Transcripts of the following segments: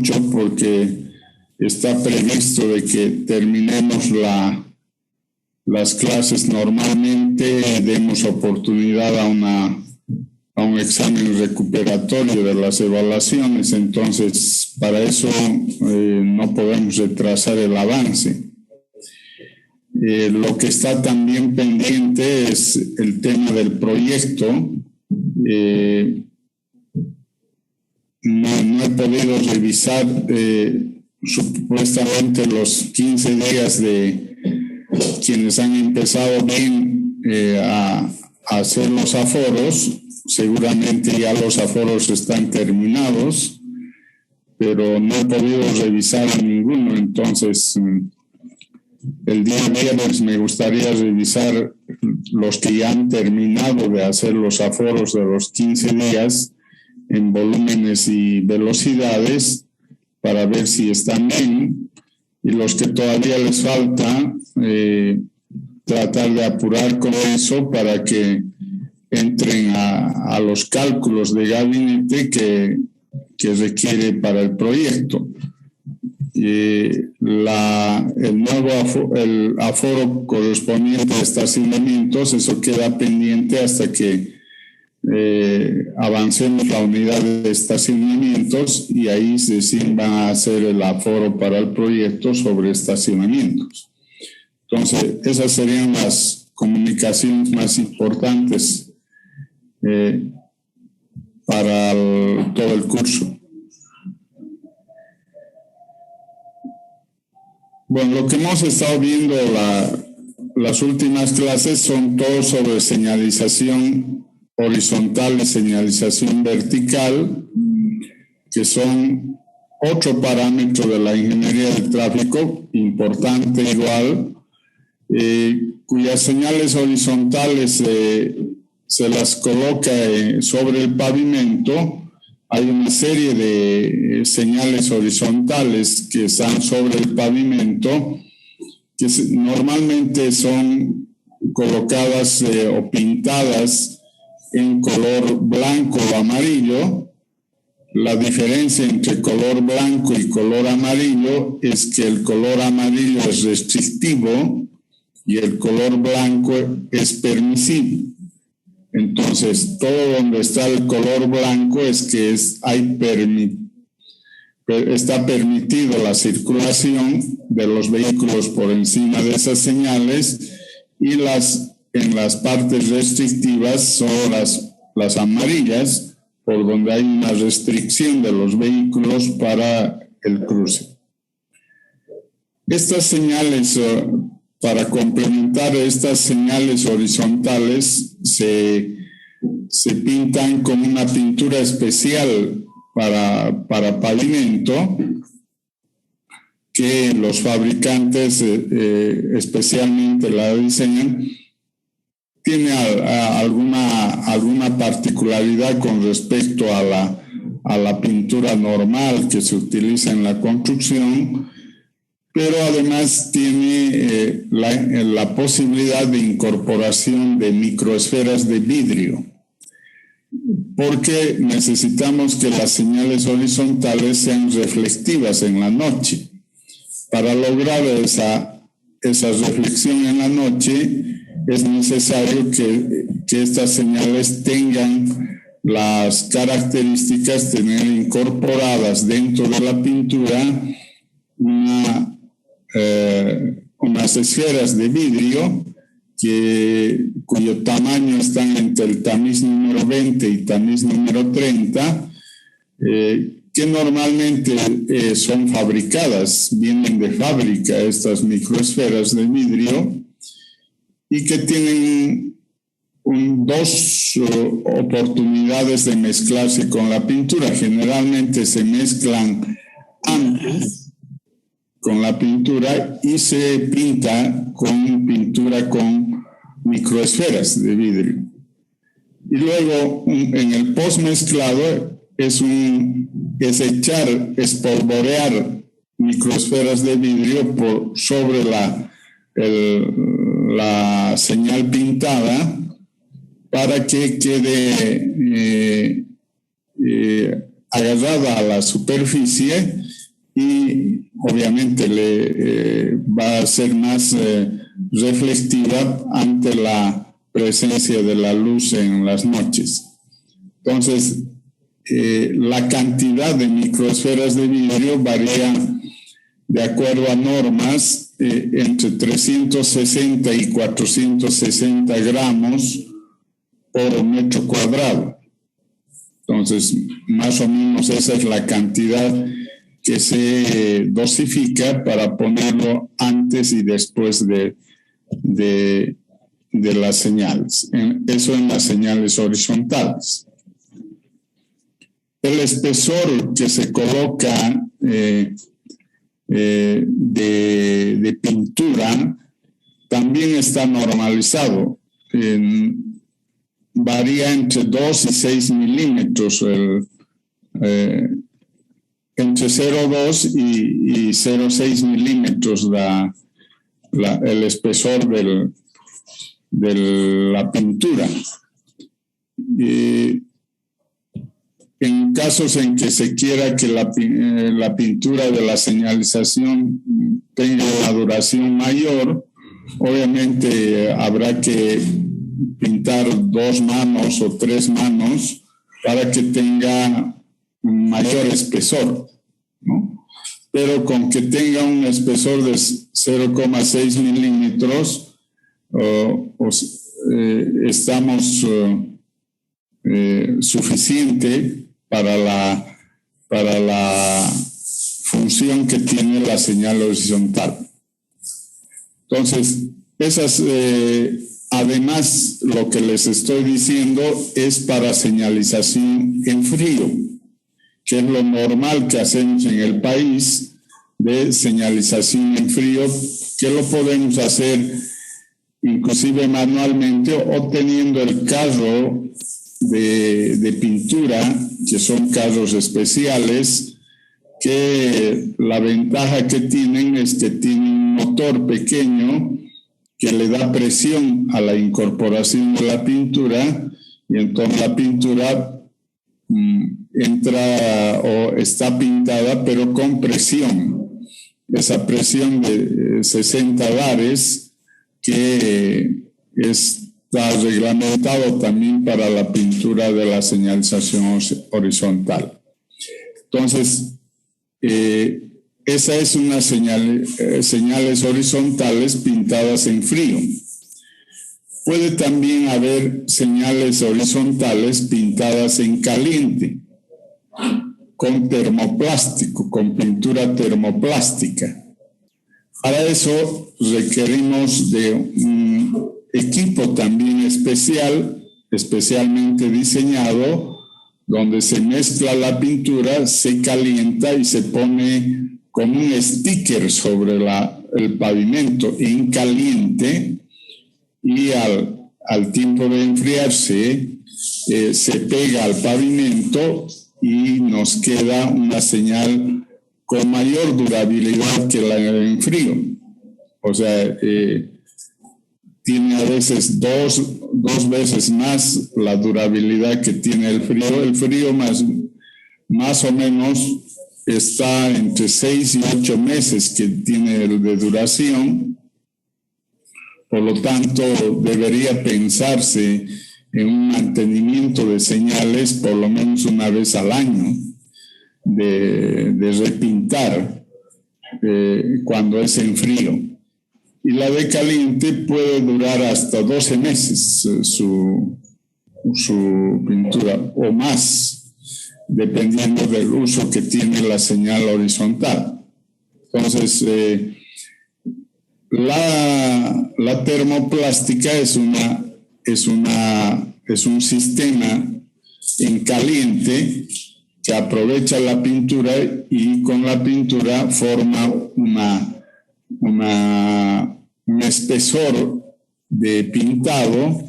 mucho porque está previsto de que terminemos las clases normalmente, demos oportunidad a un examen recuperatorio de las evaluaciones. Entonces, para eso no podemos retrasar el avance. Lo que está también pendiente es el tema del proyecto. No he podido revisar supuestamente los 15 días de quienes han empezado bien a hacer los aforos. Seguramente ya los aforos están terminados, pero no he podido revisar ninguno. Entonces, el día viernes me gustaría revisar los que ya han terminado de hacer los aforos de los 15 días en volúmenes y velocidades para ver si están bien, y los que todavía les falta, tratar de apurar con eso para que entren a los cálculos de gabinete que requiere para el proyecto. El aforo correspondiente a estacionamientos, eso queda pendiente hasta que avancemos la unidad de estacionamientos, y ahí sí van a hacer el aforo para el proyecto sobre estacionamientos. Entonces, esas serían las comunicaciones más importantes para todo el curso. Bueno, lo que hemos estado viendo las últimas clases son todo sobre señalización horizontal y señalización vertical, que son otro parámetro de la ingeniería del tráfico, importante igual, cuyas señales horizontales se las coloca sobre el pavimento. Hay una serie de señales horizontales que están sobre el pavimento, que normalmente son colocadas o pintadas en color blanco o amarillo. La diferencia entre color blanco y color amarillo es que el color amarillo es restrictivo y el color blanco es permisivo. Entonces, todo donde está el color blanco es que está permitido la circulación de los vehículos por encima de esas señales, y en las partes restrictivas son las amarillas, por donde hay una restricción de los vehículos para el cruce. Estas señales, para complementar estas señales horizontales, se pintan con una pintura especial para pavimento, que los fabricantes especialmente la diseñan. Tiene alguna particularidad con respecto a la pintura normal que se utiliza en la construcción, pero además tiene la posibilidad de incorporación de microesferas de vidrio, porque necesitamos que las señales horizontales sean reflectivas en la noche. Para lograr esa reflexión en la noche, es necesario que estas señales tengan las características de tener incorporadas dentro de la pintura unas esferas de vidrio cuyo tamaño están entre el tamiz número 20 y tamiz número 30, que normalmente son fabricadas, vienen de fábrica estas microesferas de vidrio, y que tienen dos oportunidades de mezclarse con la pintura. Generalmente se mezclan antes con la pintura y se pinta con pintura con microesferas de vidrio. Y luego en el postmezclado es espolvorear microesferas de vidrio sobre la señal pintada, para que quede agarrada a la superficie y obviamente va a ser más reflectiva ante la presencia de la luz en las noches. Entonces, la cantidad de microesferas de vidrio varía de acuerdo a normas entre 360 y 460 gramos por metro cuadrado. Entonces, más o menos esa es la cantidad que se dosifica para ponerlo antes y después de las señales. Eso en las señales horizontales. El espesor que se coloca de pintura también está normalizado. Varía entre 2 y 6 milímetros, entre 0,2 y 0,6 milímetros el espesor de la pintura. En casos en que se quiera que la pintura de la señalización tenga una duración mayor, obviamente habrá que pintar 2 manos o 3 manos para que tenga un mayor espesor, ¿no? Pero con que tenga un espesor de 0,6 milímetros, estamos suficiente para la función que tiene la señal horizontal. Entonces, además, lo que les estoy diciendo es para señalización en frío, que es lo normal que hacemos en el país de señalización en frío, que lo podemos hacer inclusive manualmente o teniendo el carro de pintura, que son carros especiales, que la ventaja que tienen es que tienen un motor pequeño que le da presión a la incorporación de la pintura y entonces la pintura entra o está pintada pero con presión. Esa presión de 60 bares que está reglamentado también para la pintura de la señalización horizontal. Entonces, esa es una señales horizontales pintadas en frío. Puede también haber señales horizontales pintadas en caliente, con termoplástico, con pintura termoplástica. Para eso requerimos de un equipo también especialmente diseñado, donde se mezcla la pintura, se calienta y se pone como un sticker sobre el pavimento en caliente y al tiempo de enfriarse se pega al pavimento y nos queda una señal con mayor durabilidad que la en frío. O sea, tiene a veces dos veces más la durabilidad que tiene el frío. El frío más o menos está entre 6 y 8 meses que tiene de duración. Por lo tanto, debería pensarse en un mantenimiento de señales por lo menos una vez al año, de repintar cuando es en frío. Y la de caliente puede durar hasta 12 meses su pintura o más, dependiendo del uso que tiene la señal horizontal. Entonces, la termoplástica es un sistema en caliente que aprovecha la pintura y con la pintura forma un espesor de pintado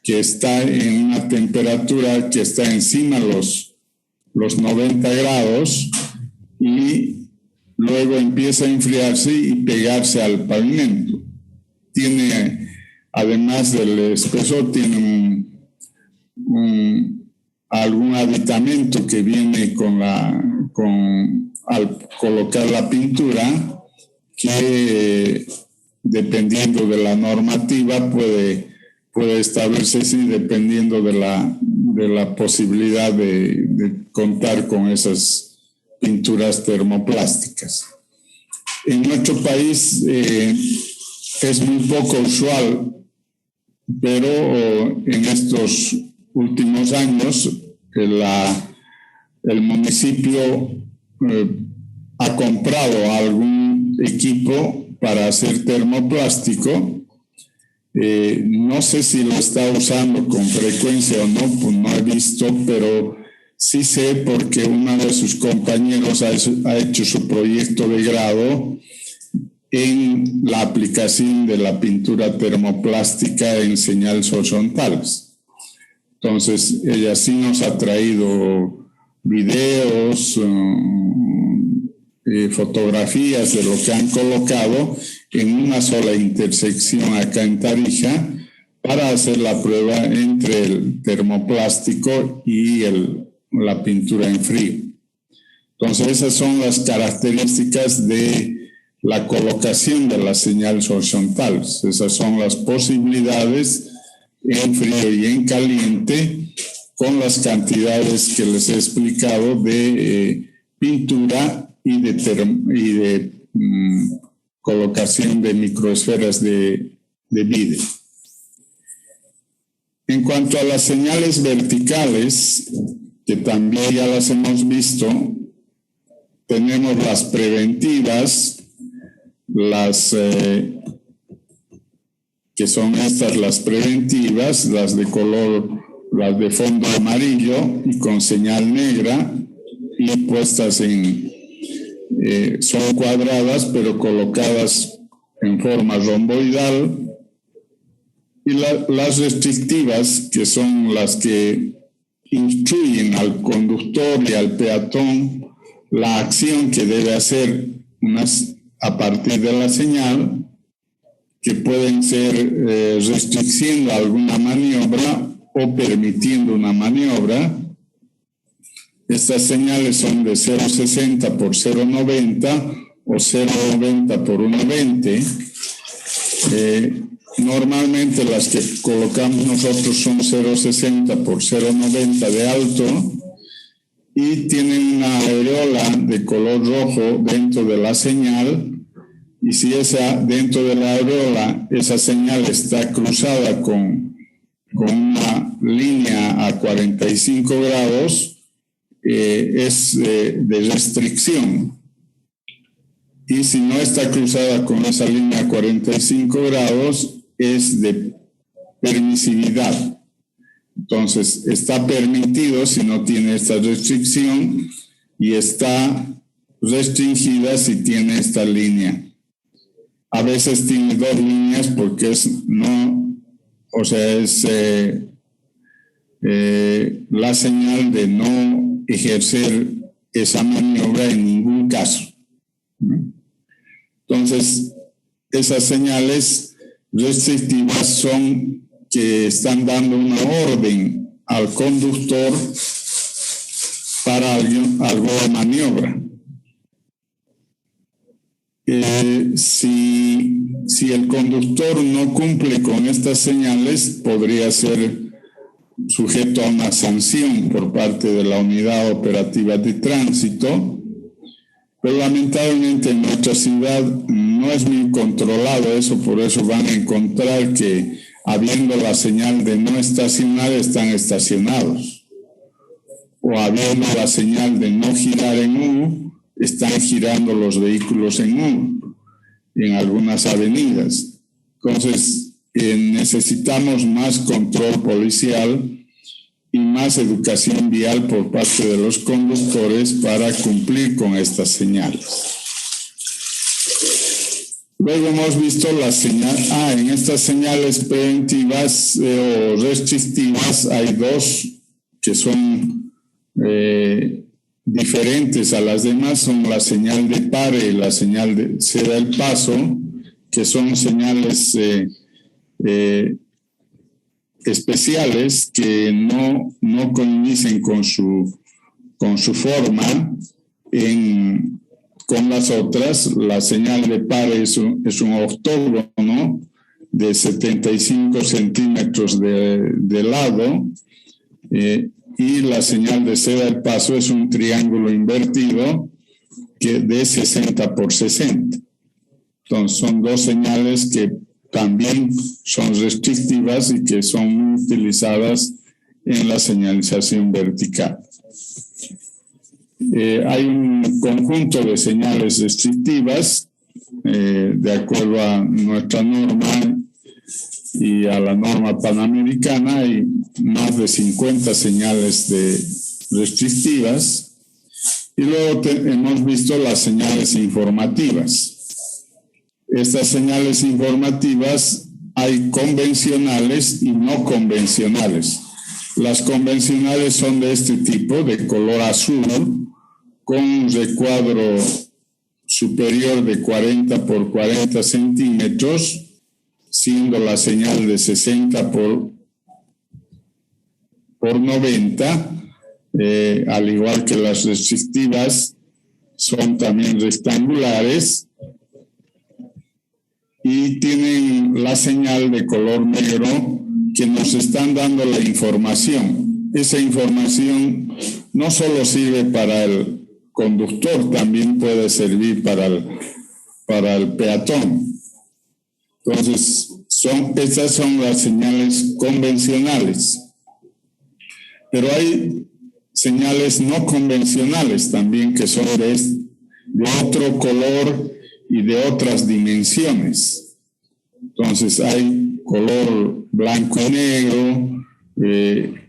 que está en una temperatura que está encima los 90 grados y luego empieza a enfriarse y pegarse al pavimento. Tiene, además del espesor, tiene algún aditamento que viene al colocar la pintura, que dependiendo de la normativa puede establecerse dependiendo de la posibilidad de contar con esas pinturas termoplásticas. En nuestro país es muy poco usual, pero en estos últimos años el municipio ha comprado algún equipo para hacer termoplástico. No sé si lo está usando con frecuencia o no, pues no he visto, pero sí sé porque uno de sus compañeros ha hecho su proyecto de grado en la aplicación de la pintura termoplástica en señales horizontales. Entonces, ella sí nos ha traído videos, fotografías de lo que han colocado en una sola intersección acá en Tarija para hacer la prueba entre el termoplástico y la pintura en frío. Entonces, esas son las características de la colocación de las señales horizontales. Esas son las posibilidades en frío y en caliente con las cantidades que les he explicado de pintura y de colocación de microesferas de vidrio. En cuanto a las señales verticales, que también ya las hemos visto, tenemos las preventivas, que son estas las preventivas, las de fondo amarillo y con señal negra y puestas son cuadradas pero colocadas en forma romboidal, y las restrictivas, que son las que instruyen al conductor y al peatón la acción que debe hacer a partir de la señal, que pueden ser restringiendo alguna maniobra o permitiendo una maniobra. Estas señales son de 0,60 por 0,90 o 0,90 por 1,20. Normalmente las que colocamos nosotros son 0,60 por 0,90 de alto y tienen una areola de color rojo dentro de la señal, y si dentro de la areola esa señal está cruzada con una línea a 45 grados, es de restricción. Y si no está cruzada con esa línea a 45 grados, es de permisividad. Entonces, está permitido si no tiene esta restricción y está restringida si tiene esta línea. A veces tiene dos líneas porque es la señal de no ejercer esa maniobra en ningún caso. Entonces, esas señales restrictivas son que están dando una orden al conductor para alguna maniobra. Si el conductor no cumple con estas señales, podría ser sujeto a una sanción por parte de la Unidad Operativa de Tránsito, pero lamentablemente en nuestra ciudad no es muy controlado eso, por eso van a encontrar que habiendo la señal de no estacionar, están estacionados, o habiendo la señal de no girar en U, están girando los vehículos en U en algunas avenidas. Entonces, necesitamos más control policial y más educación vial por parte de los conductores para cumplir con estas señales. Luego hemos visto las señales. En estas señales preventivas o restrictivas hay dos que son diferentes a las demás. Son la señal de pare y la señal de ceda el paso, que son señales especiales que no coinciden con su forma con las otras. La señal de par es un octógono de 75 centímetros de lado, y la señal de seda del paso es un triángulo invertido de 60 por 60. Entonces son dos señales que también son restrictivas y que son muy utilizadas en la señalización vertical. Hay un conjunto de señales restrictivas de acuerdo a nuestra norma y a la norma panamericana. Hay más de 50 señales restrictivas, y luego hemos visto las señales informativas. Estas señales informativas hay convencionales y no convencionales. Las convencionales son de este tipo, de color azul, con un recuadro superior de 40 por 40 centímetros, siendo la señal de 60 por 90, al igual que las restrictivas son también rectangulares, y tienen la señal de color negro que nos están dando la información. Esa información no solo sirve para el conductor, también puede servir para el peatón. Entonces, estas son las señales convencionales. Pero hay señales no convencionales también, que son de otro color y de otras dimensiones. Entonces hay color blanco y negro,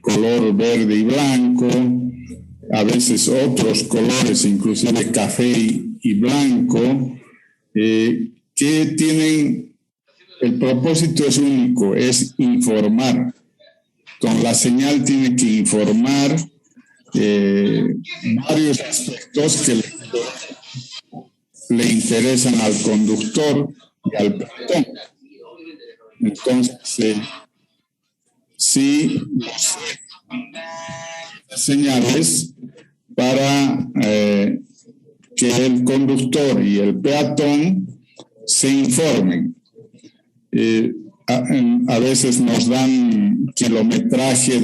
color verde y blanco, a veces otros colores, inclusive café y blanco, que tienen, el propósito es único, es informar. Entonces la señal tiene que informar varios aspectos que le interesan al conductor y al peatón. Entonces, sí, señales para que el conductor y el peatón se informen. A veces nos dan kilometraje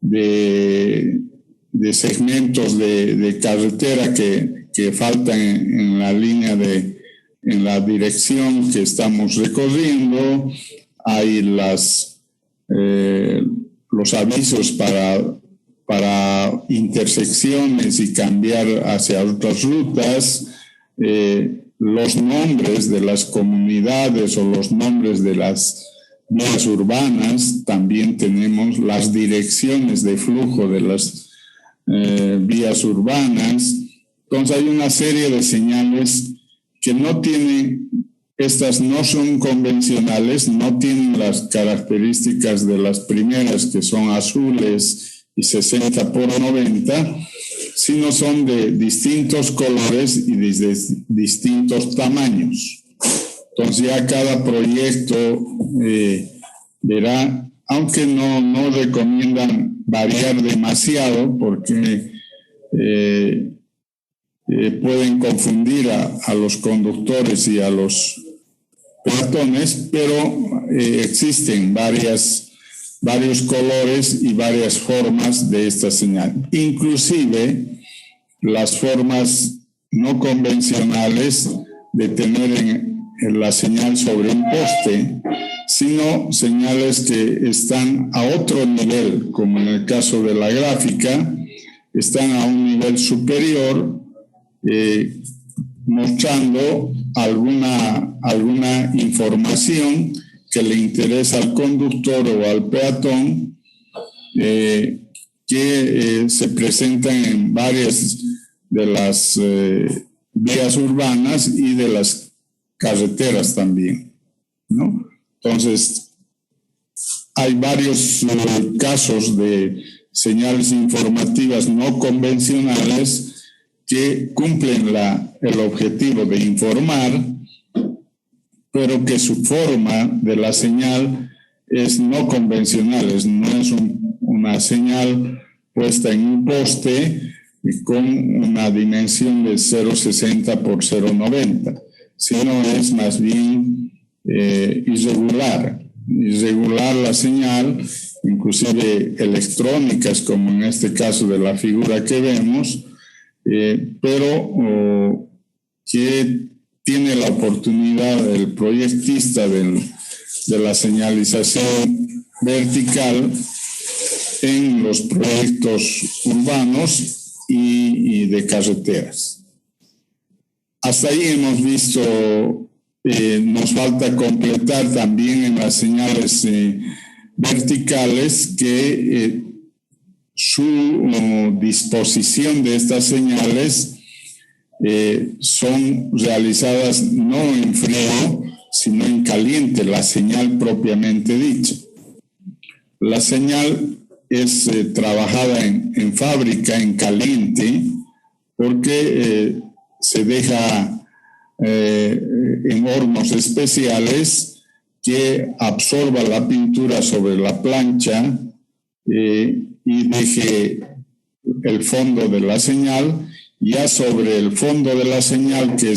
de segmentos de carretera que faltan en la línea en la dirección que estamos recorriendo. Hay los avisos para intersecciones y cambiar hacia otras rutas, los nombres de las comunidades o los nombres de las vías urbanas. También tenemos las direcciones de flujo de las vías urbanas. Entonces hay una serie de señales que estas no son convencionales, no tienen las características de las primeras, que son azules y 60 por 90, sino son de distintos colores y de distintos tamaños. Entonces ya cada proyecto verá, aunque no recomiendan variar demasiado, porque pueden confundir a los conductores y a los peatones, pero existen varios colores y varias formas de esta señal. Inclusive las formas no convencionales de tener la señal sobre un poste, sino señales que están a otro nivel, como en el caso de la gráfica, están a un nivel superior, mostrando alguna información que le interesa al conductor o al peatón, que se presentan en varias de las vías urbanas y de las carreteras también, ¿no? Entonces, hay varios casos de señales informativas no convencionales que cumplen el objetivo de informar, pero que su forma de la señal es no convencional, no es una señal puesta en un poste con una dimensión de 0,60 por 0,90, sino es más bien irregular la señal, inclusive electrónicas, como en este caso de la figura que vemos, pero que tiene la oportunidad el proyectista de la señalización vertical en los proyectos urbanos y de carreteras. Hasta ahí hemos visto, nos falta completar también en las señales verticales que su disposición de estas señales son realizadas no en frío, sino en caliente, la señal propiamente dicha. La señal es trabajada en fábrica, en caliente, porque se deja en hornos especiales que absorba la pintura sobre la plancha y deje el fondo de la señal. Ya sobre el fondo de la señal, que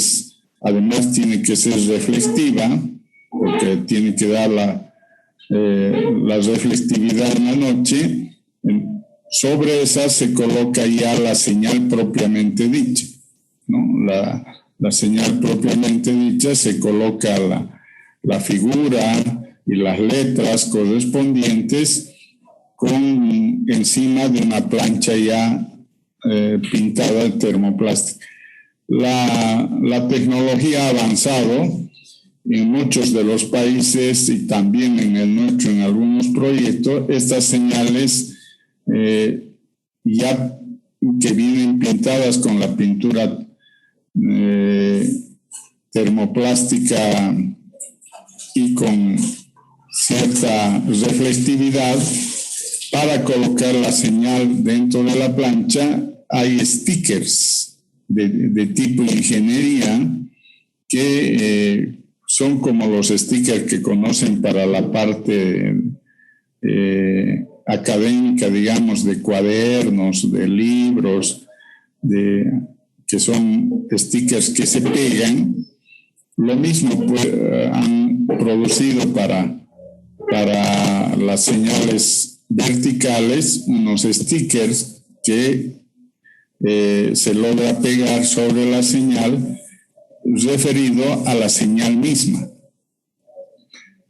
además tiene que ser reflectiva, porque tiene que dar la reflectividad en la noche, sobre esa se coloca ya la señal propiamente dicha, ¿no? La señal propiamente dicha se coloca la figura y las letras correspondientes encima de una plancha ya pintada de termoplástica. La tecnología ha avanzado en muchos de los países y también en el nuestro en algunos proyectos. Estas señales ya que vienen pintadas con la pintura termoplástica y con cierta reflectividad, para colocar la señal dentro de la plancha hay stickers de tipo ingeniería que son como los stickers que conocen para la parte académica, digamos, de cuadernos, de libros, que son stickers que se pegan. Lo mismo han producido para las señales verticales unos stickers que se logra pegar sobre la señal referido a la señal misma,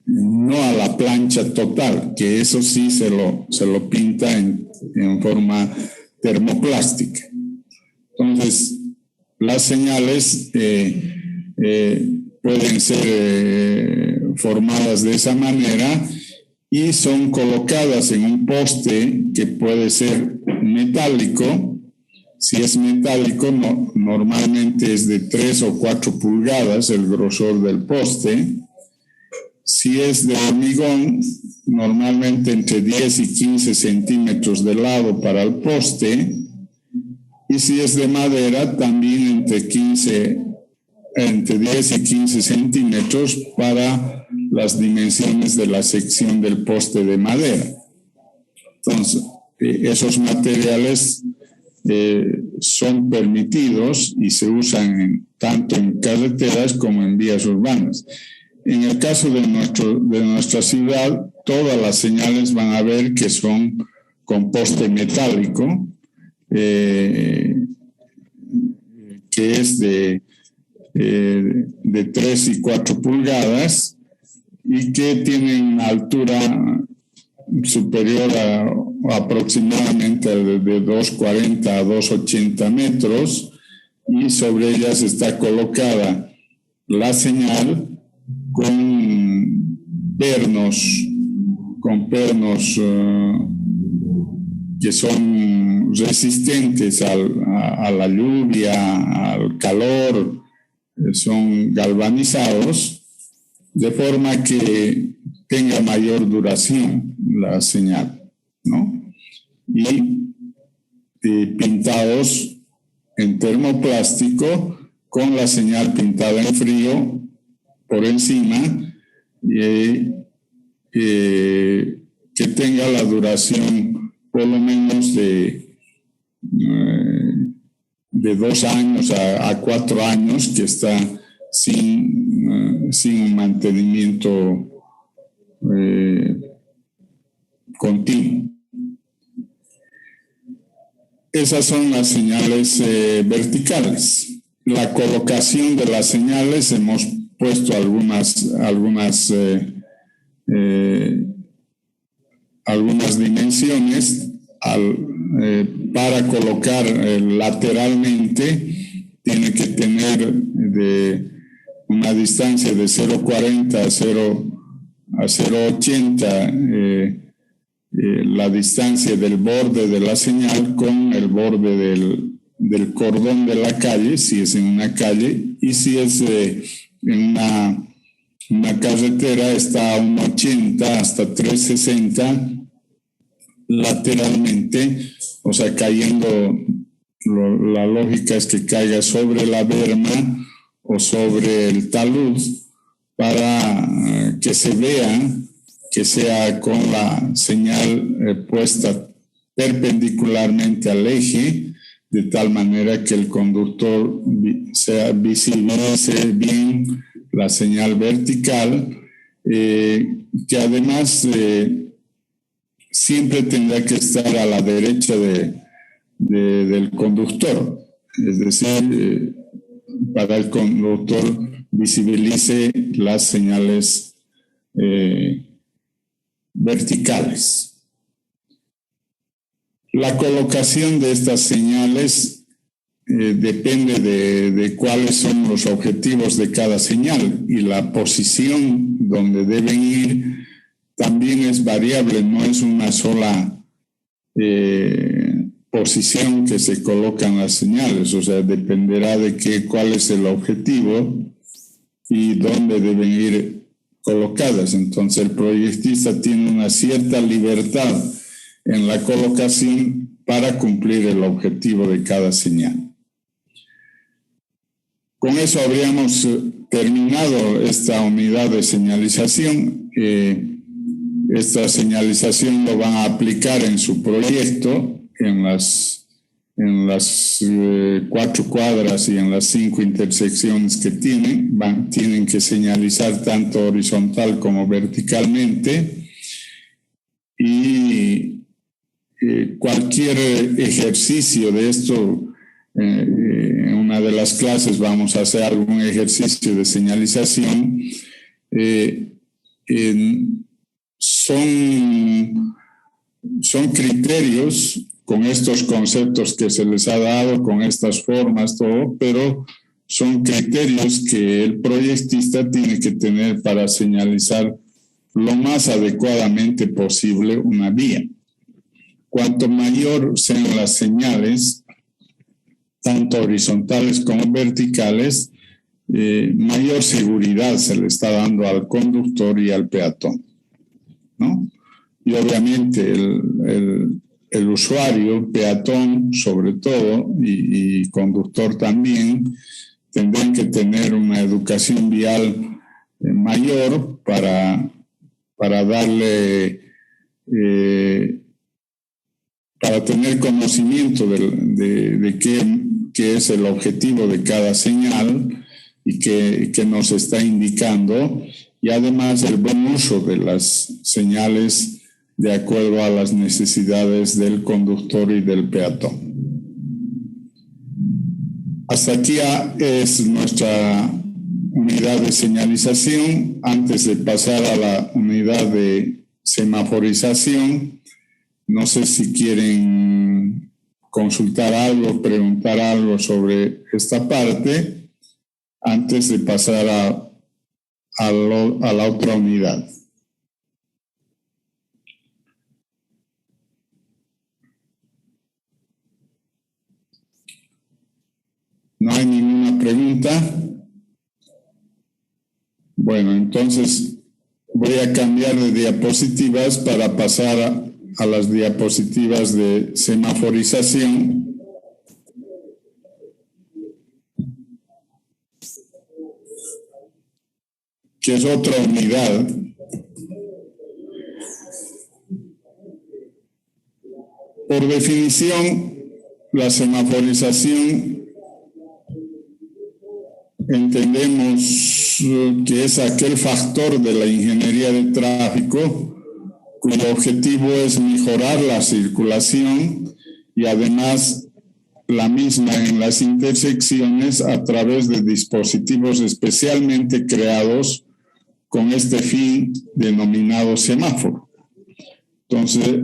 no a la plancha total, que eso sí se lo pinta en forma termoplástica. Entonces, las señales pueden ser formadas de esa manera y son colocadas en un poste que puede ser metálico. Si es metálico, normalmente es de 3 o 4 pulgadas el grosor del poste. Si es de hormigón, normalmente entre 10 y 15 centímetros de lado para el poste. Y si es de madera, también entre 10 y 15 centímetros para las dimensiones de la sección del poste de madera. Entonces, esos materiales son permitidos y se usan tanto en carreteras como en vías urbanas. En el caso de nuestra ciudad, todas las señales van a ver que son con poste metálico, que es de 3 y 4 pulgadas y que tienen una altura superior a aproximadamente de 2,40 a 2,80 metros, y sobre ellas está colocada la señal con pernos que son resistentes a la lluvia, al calor, son galvanizados, de forma que tenga mayor duración la señal, ¿no? Y pintados en termoplástico con la señal pintada en frío por encima, que tenga la duración por lo menos de 2 años a 4 años, que está sin un mantenimiento continuo. Esas son las señales verticales. La colocación de las señales, hemos puesto algunas dimensiones. Para colocar lateralmente, tiene que tener de una distancia de 0,40 a 0,80 la distancia del borde de la señal con el borde del cordón de la calle, si es en una calle, y si es en una carretera, está a 1,80 hasta 3,60 lateralmente, o sea, cayendo, la lógica es que caiga sobre la berma o sobre el talud para que se vea que sea con la señal puesta perpendicularmente al eje, de tal manera que el conductor visibilice bien la señal vertical, que además siempre tendrá que estar a la derecha del conductor, es decir, para el conductor visibilice las señales verticales. La colocación de estas señales depende de cuáles son los objetivos de cada señal, y la posición donde deben ir también es variable, no es una sola posición que se colocan las señales, o sea, dependerá de cuál es el objetivo y dónde deben ir colocadas. Entonces el proyectista tiene una cierta libertad en la colocación para cumplir el objetivo de cada señal. Con eso habríamos terminado esta unidad de señalización. Esta señalización lo van a aplicar en su proyecto, en las 4 cuadras y en las 5 intersecciones que tienen que señalizar tanto horizontal como verticalmente, y cualquier ejercicio de esto, en una de las clases vamos a hacer algún ejercicio de señalización. Son criterios con estos conceptos que se les ha dado, con estas formas, todo, pero son criterios que el proyectista tiene que tener para señalizar lo más adecuadamente posible una vía. Cuanto mayor sean las señales, tanto horizontales como verticales, mayor seguridad se le está dando al conductor y al peatón, ¿no? Y obviamente el usuario, peatón sobre todo, y conductor también, tendrán que tener una educación vial mayor para darle, para tener conocimiento de qué es el objetivo de cada señal y qué nos está indicando, y además el buen uso de las señales de acuerdo a las necesidades del conductor y del peatón. Hasta aquí es nuestra unidad de señalización. Antes de pasar a la unidad de semaforización, no sé si quieren consultar algo, preguntar algo sobre esta parte, antes de pasar a la otra unidad. ¿No hay ninguna pregunta? Bueno, entonces voy a cambiar de diapositivas para pasar a las diapositivas de semaforización. Que es otra unidad. Por definición, la semaforización entendemos que es aquel factor de la ingeniería de tráfico cuyo objetivo es mejorar la circulación y además la misma en las intersecciones a través de dispositivos especialmente creados con este fin denominado semáforo. Entonces,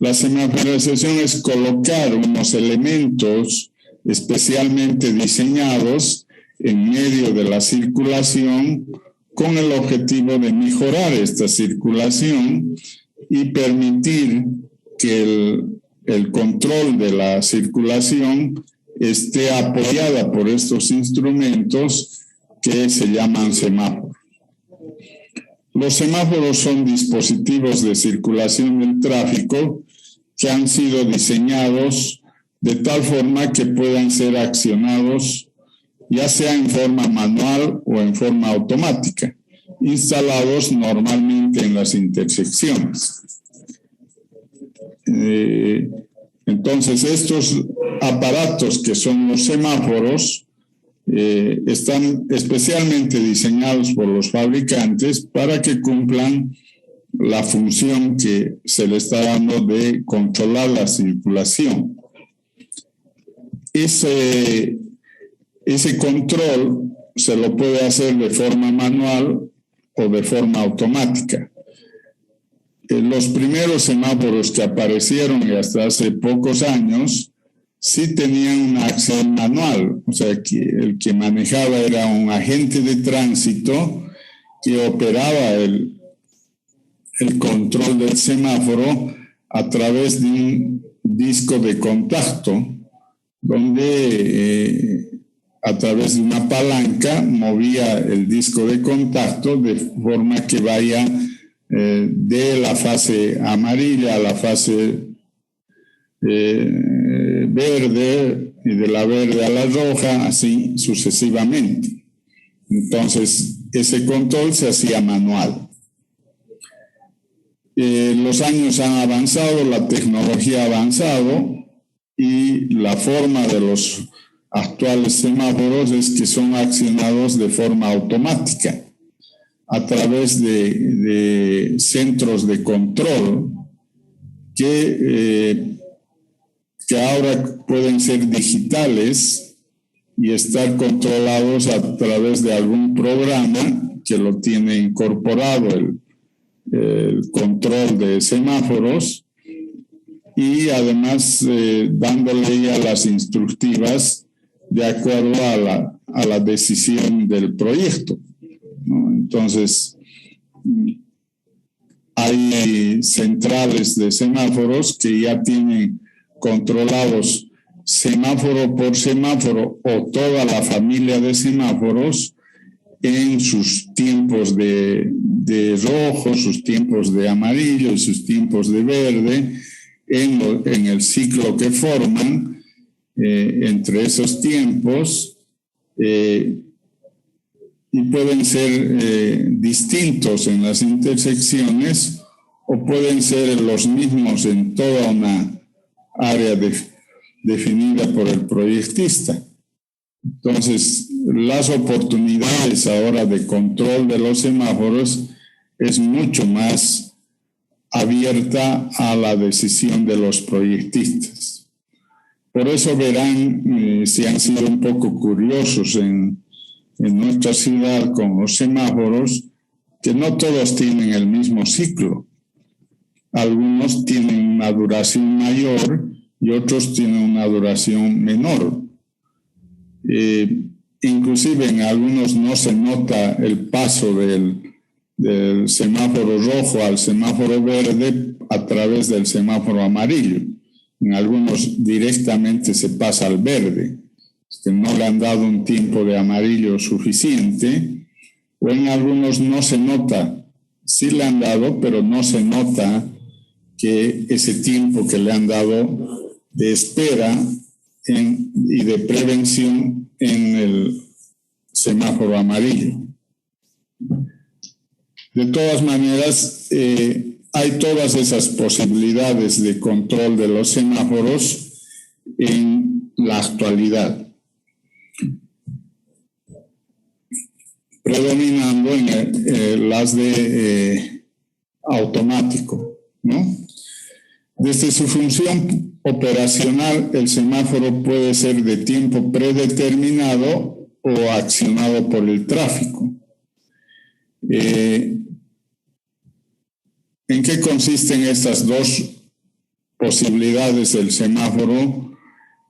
la semaforización es colocar unos elementos especialmente diseñados en medio de la circulación con el objetivo de mejorar esta circulación y permitir que el control de la circulación esté apoyada por estos instrumentos que se llaman semáforos. Los semáforos son dispositivos de circulación del tráfico que han sido diseñados de tal forma que puedan ser accionados ya sea en forma manual o en forma automática, instalados normalmente en las intersecciones. Entonces, estos aparatos que son los semáforos están especialmente diseñados por los fabricantes para que cumplan la función que se le está dando de controlar la circulación. Ese control se lo puede hacer de forma manual o de forma automática. Los primeros semáforos que aparecieron y hasta hace pocos años sí tenían una acción manual, o sea, que el que manejaba era un agente de tránsito que operaba el control del semáforo a través de un disco de contacto, donde a través de una palanca movía el disco de contacto de forma que vaya de la fase amarilla a la fase verde y de la verde a la roja, así sucesivamente. Entonces, ese control se hacía manual. Los años han avanzado, la tecnología ha avanzado y la forma de los actuales semáforos es que son accionados de forma automática a través de centros de control que ahora pueden ser digitales y estar controlados a través de algún programa que lo tiene incorporado el control de semáforos y además dándole ya las instructivas de acuerdo a la decisión del proyecto, ¿no? Entonces, hay centrales de semáforos que ya tienen controlados semáforo por semáforo o toda la familia de semáforos en sus tiempos de rojo, sus tiempos de amarillo y sus tiempos de verde, en el ciclo que forman entre esos tiempos, y pueden ser distintos en las intersecciones o pueden ser los mismos en toda una área definida por el proyectista. Entonces, las oportunidades ahora de control de los semáforos es mucho más abierta a la decisión de los proyectistas. Por eso verán, si han sido un poco curiosos en nuestra ciudad con los semáforos, que no todos tienen el mismo ciclo. Algunos tienen una duración mayor y otros tienen una duración menor. Inclusive en algunos no se nota el paso del semáforo rojo al semáforo verde a través del semáforo amarillo. En algunos directamente se pasa al verde, que no le han dado un tiempo de amarillo suficiente, o en algunos no se nota, sí le han dado, pero no se nota que ese tiempo que le han dado de espera y de prevención en el semáforo amarillo. De todas maneras, hay todas esas posibilidades de control de los semáforos en la actualidad, predominando en las de automático, ¿no? Desde su función operacional, el semáforo puede ser de tiempo predeterminado o accionado por el tráfico. ¿En qué consisten estas dos posibilidades del semáforo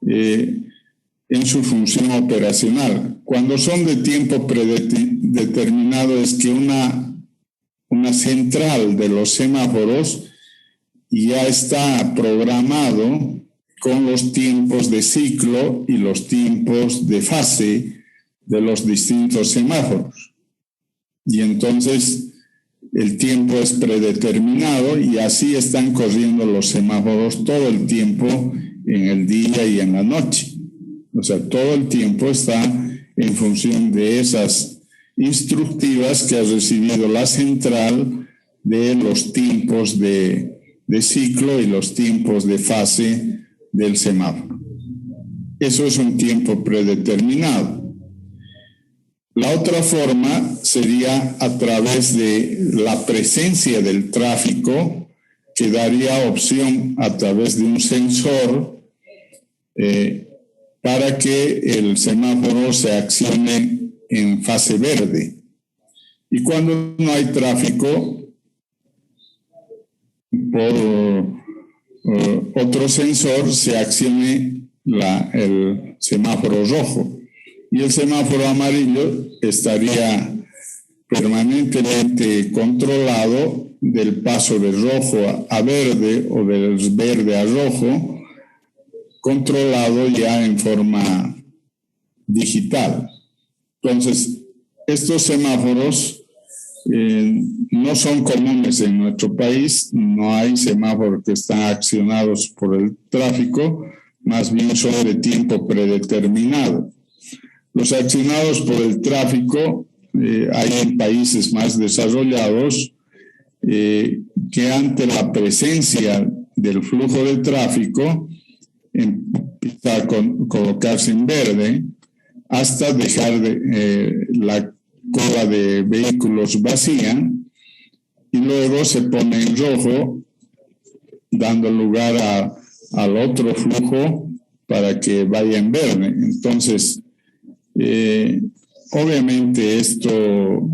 en su función operacional? Cuando son de tiempo predeterminado es que una central de los semáforos ya está programado con los tiempos de ciclo y los tiempos de fase de los distintos semáforos. Y entonces el tiempo es predeterminado y así están corriendo los semáforos todo el tiempo en el día y en la noche. O sea, todo el tiempo está en función de esas instructivas que ha recibido la central de los tiempos de ciclo y los tiempos de fase del semáforo. Eso es un tiempo predeterminado. La otra forma sería a través de la presencia del tráfico, que daría opción a través de un sensor para que el semáforo se accione en fase verde. Y cuando no hay tráfico, por otro sensor se accione el semáforo rojo. Y el semáforo amarillo estaría permanentemente controlado del paso de rojo a verde o del verde a rojo, controlado ya en forma digital. Entonces, estos semáforos no son comunes en nuestro país, no hay semáforos que están accionados por el tráfico, más bien son de tiempo predeterminado. Los accionados por el tráfico hay en países más desarrollados que ante la presencia del flujo de tráfico empieza a colocarse en verde hasta dejar la cola de vehículos vacía y luego se pone en rojo, dando lugar al otro flujo para que vaya en verde. Entonces, obviamente esto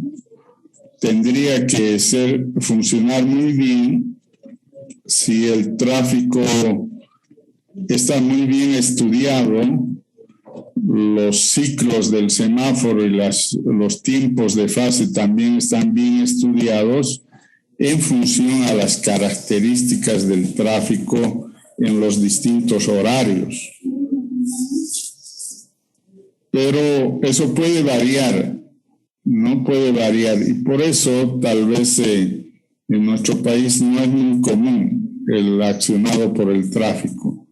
tendría que funcionar muy bien si el tráfico está muy bien estudiado, los ciclos del semáforo y los tiempos de fase también están bien estudiados en función a las características del tráfico en los distintos horarios. Pero eso puede variar, no puede variar, y por eso tal vez en nuestro país no es muy común el accionado por el tráfico.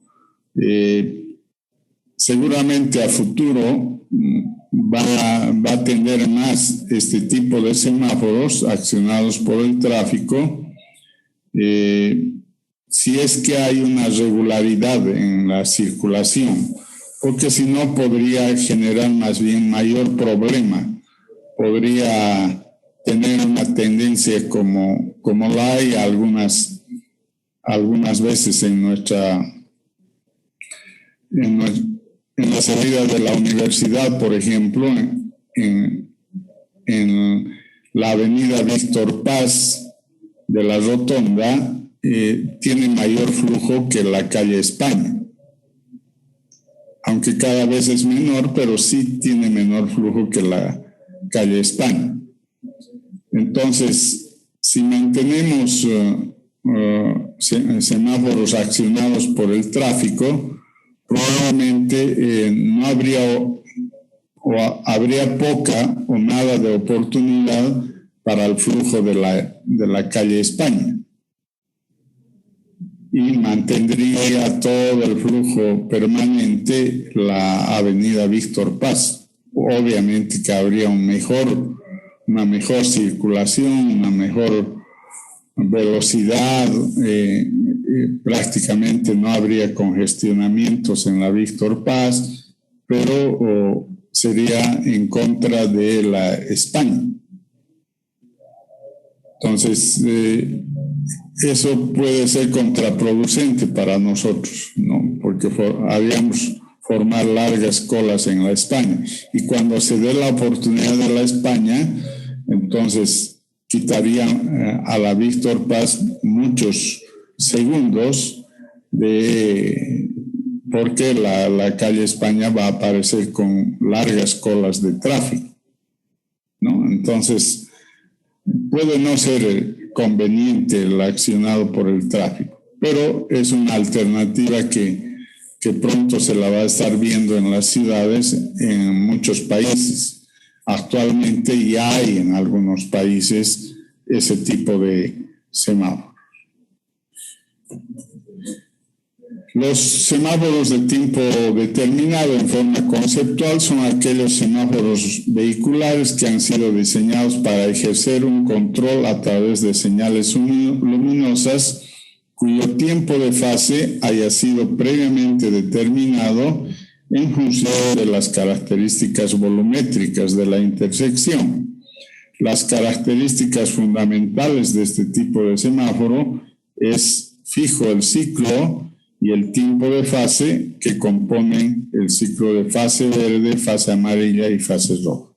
Seguramente a futuro va a tener más este tipo de semáforos accionados por el tráfico, si es que hay una regularidad en la circulación, porque si no podría generar más bien mayor problema, podría tener una tendencia como la hay algunas veces en la salida de la universidad, por ejemplo, en la avenida Víctor Paz de la Rotonda, tiene mayor flujo que la calle España. Aunque cada vez es menor, pero sí tiene menor flujo que la calle España. Entonces, si mantenemos semáforos accionados por el tráfico, probablemente no habría o habría poca o nada de oportunidad para el flujo de la calle España. Y mantendría todo el flujo permanente la avenida Víctor Paz. Obviamente que habría una mejor circulación, una mejor velocidad, prácticamente no habría congestionamientos en la Víctor Paz, pero sería en contra de la España. Entonces, eso puede ser contraproducente para nosotros, ¿no? Porque haríamos formar largas colas en la España. Y cuando se dé la oportunidad de la España, entonces quitaría a la Víctor Paz muchos segundos porque la calle España va a aparecer con largas colas de tráfico, ¿no? Entonces, puede no ser conveniente el accionado por el tráfico, pero es una alternativa que pronto se la va a estar viendo en las ciudades en muchos países. Actualmente ya hay en algunos países ese tipo de semáforos. Los semáforos de tiempo determinado en forma conceptual son aquellos semáforos vehiculares que han sido diseñados para ejercer un control a través de señales luminosas cuyo tiempo de fase haya sido previamente determinado en función de las características volumétricas de la intersección. Las características fundamentales de este tipo de semáforo es fijo el ciclo y el tiempo de fase que componen el ciclo de fase verde, fase amarilla y fase roja.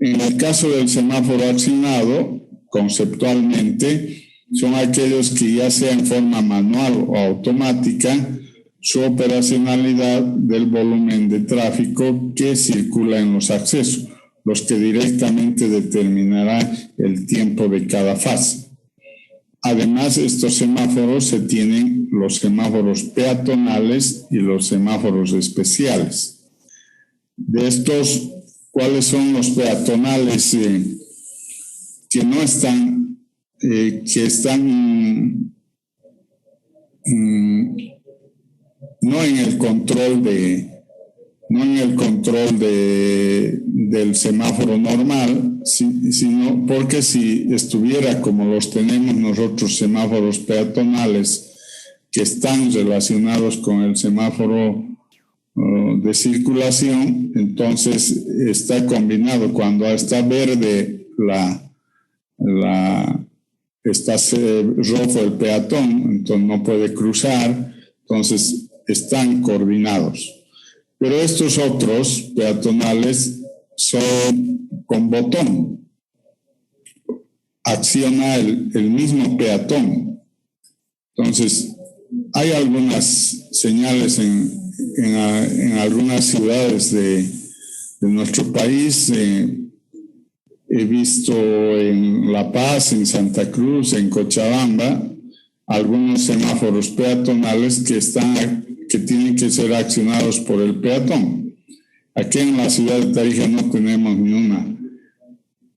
En el caso del semáforo accionado, conceptualmente, son aquellos que ya sea en forma manual o automática, su operacionalidad del volumen de tráfico que circula en los accesos, los que directamente determinará el tiempo de cada fase. Además, estos semáforos se tienen los semáforos peatonales y los semáforos especiales. De estos, ¿cuáles son los peatonales que no están, que están no en el control del semáforo normal, sino porque si estuviera como los tenemos nosotros semáforos peatonales que están relacionados con el semáforo de circulación, entonces está combinado. Cuando está verde está rojo el peatón, entonces no puede cruzar, entonces están coordinados. Pero estos otros peatonales son con botón. Acciona el mismo peatón. Entonces, hay algunas señales en algunas ciudades de nuestro país. He visto en La Paz, en Santa Cruz, en Cochabamba, algunos semáforos peatonales que tienen que ser accionados por el peatón. Aquí en la ciudad de Tarija no tenemos ni una.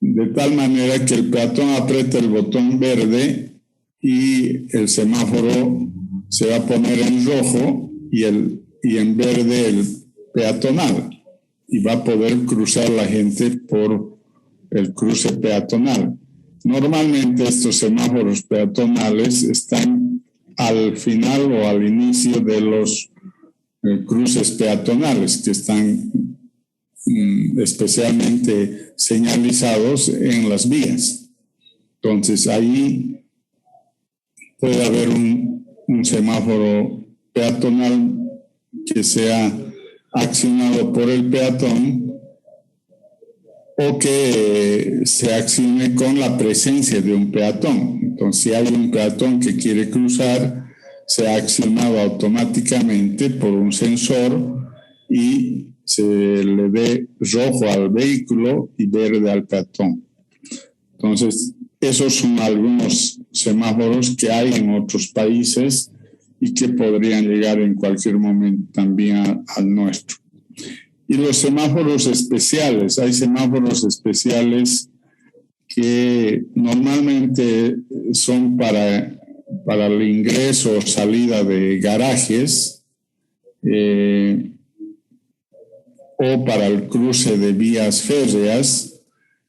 De tal manera que el peatón aprieta el botón verde y el semáforo se va a poner en rojo y en verde el peatonal. Y va a poder cruzar la gente por el cruce peatonal. Normalmente estos semáforos peatonales están al final o al inicio de los cruces peatonales que están especialmente señalizados en las vías. Entonces ahí puede haber un semáforo peatonal que sea accionado por el peatón o que se accione con la presencia de un peatón. Entonces, si hay un peatón que quiere cruzar, se ha accionado automáticamente por un sensor y se le dé rojo al vehículo y verde al peatón. Entonces, esos son algunos semáforos que hay en otros países y que podrían llegar en cualquier momento también al nuestro. Y los semáforos especiales, hay semáforos especiales que normalmente son para el ingreso o salida de garajes o para el cruce de vías férreas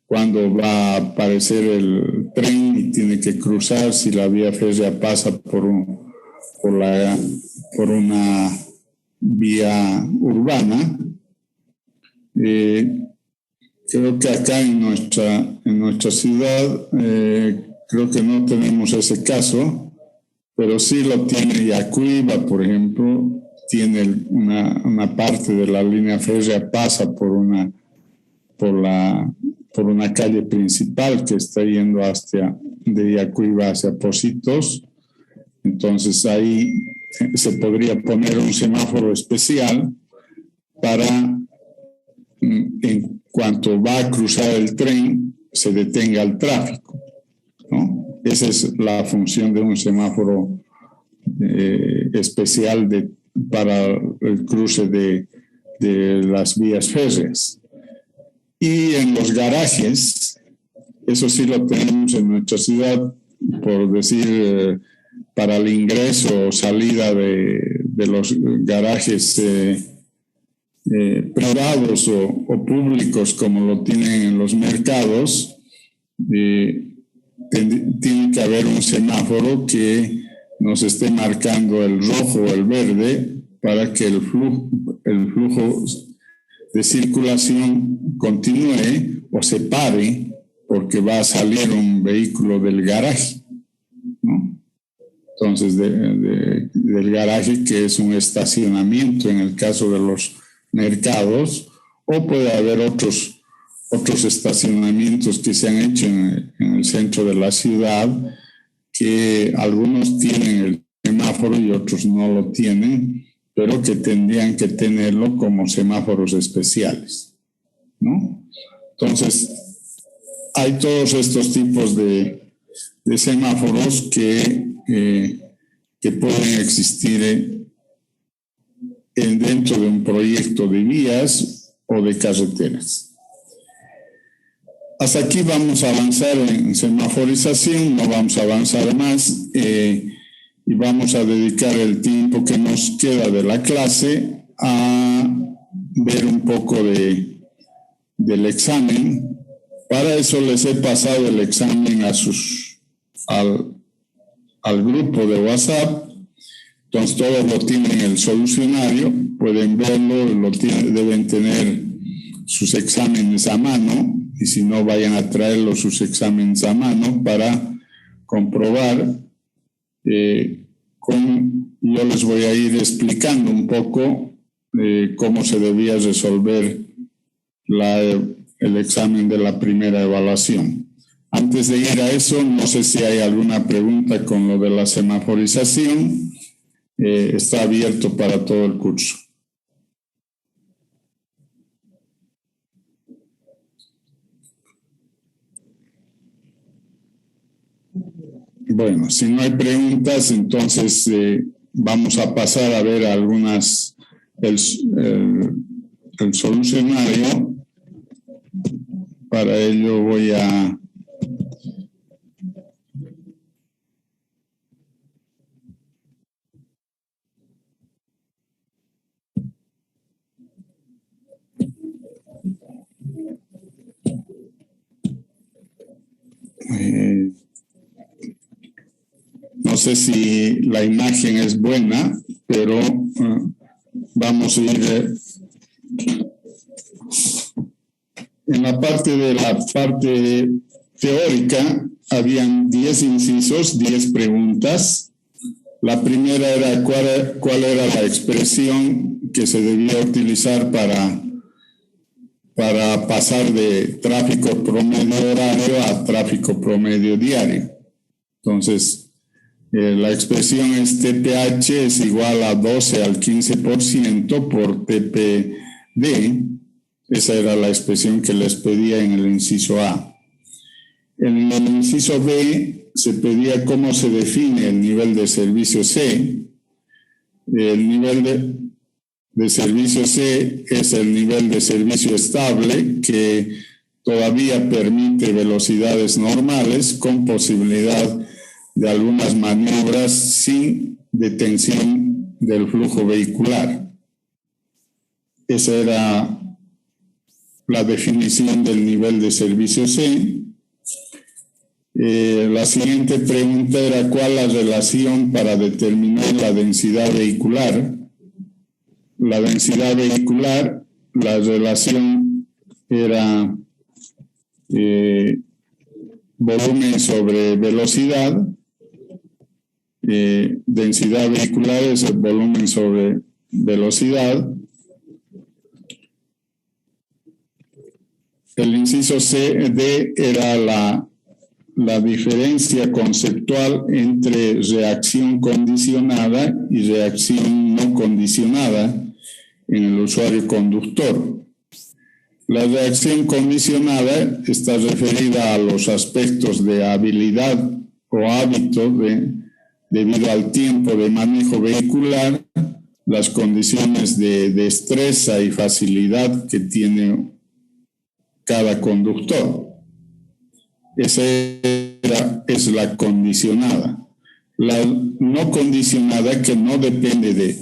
cuándo va a aparecer el tren y tiene que cruzar, si la vía férrea pasa por una vía urbana. Creo que acá en nuestra ciudad creo que no tenemos ese caso, pero sí lo tiene Yacuiba, por ejemplo, tiene una parte de la línea férrea, pasa por una calle principal que está yendo de Yacuiba hacia Pocitos. Entonces ahí se podría poner un semáforo especial para, en cuanto va a cruzar el tren, se detenga el tráfico, ¿no? Esa es la función de un semáforo especial para el cruce de las vías férreas. Y en los garajes, eso sí lo tenemos en nuestra ciudad, por decir, para el ingreso o salida de los garajes privados o públicos, como lo tienen en los mercados, tiene que haber un semáforo que nos esté marcando el rojo o el verde para que el flujo de circulación continúe o se pare porque va a salir un vehículo del garaje, ¿no? Entonces, del garaje, que es un estacionamiento en el caso de los mercados, o puede haber otros estacionamientos que se han hecho en el centro de la ciudad, que algunos tienen el semáforo y otros no lo tienen, pero que tendrían que tenerlo como semáforos especiales, ¿no? Entonces, hay todos estos tipos de semáforos que pueden existir dentro de un proyecto de vías o de carreteras. Hasta aquí vamos a avanzar en semaforización, no vamos a avanzar más y vamos a dedicar el tiempo que nos queda de la clase a ver un poco del examen. Para eso les he pasado el examen al grupo de WhatsApp. Entonces todos lo tienen en el solucionario, pueden verlo, deben tener sus exámenes a mano, y si no, vayan a traerlos sus exámenes a mano para comprobar. Yo les voy a ir explicando un poco cómo se debía resolver el examen de la primera evaluación. Antes de ir a eso, no sé si hay alguna pregunta con lo de la semaforización. Está abierto para todo el curso. Bueno, si no hay preguntas, entonces vamos a pasar a ver algunas, el solucionario. Para ello voy a... no sé si la imagen es buena, pero vamos a ir en la parte teórica. Habían 10 incisos, 10 preguntas. La primera era cuál era la expresión que se debía utilizar para pasar de tráfico promedio horario a tráfico promedio diario. Entonces, la expresión es TPH es igual a 12 al 15% por TPD. Esa era la expresión que les pedía en el inciso A. En el inciso B se pedía cómo se define el nivel de servicio C. El nivel de servicio C es el nivel de servicio estable, que todavía permite velocidades normales con posibilidad de algunas maniobras sin detención del flujo vehicular. Esa era la definición del nivel de servicio C. La siguiente pregunta era ¿cuál la relación para determinar la densidad vehicular? La densidad vehicular, la relación era volumen sobre velocidad. Densidad vehicular es el volumen sobre velocidad. El inciso D era la diferencia conceptual entre reacción condicionada y reacción no condicionada en el usuario conductor. La reacción condicionada está referida a los aspectos de habilidad o hábito debido al tiempo de manejo vehicular, las condiciones de destreza y facilidad que tiene cada conductor. Esa es la condicionada. La no condicionada, que no depende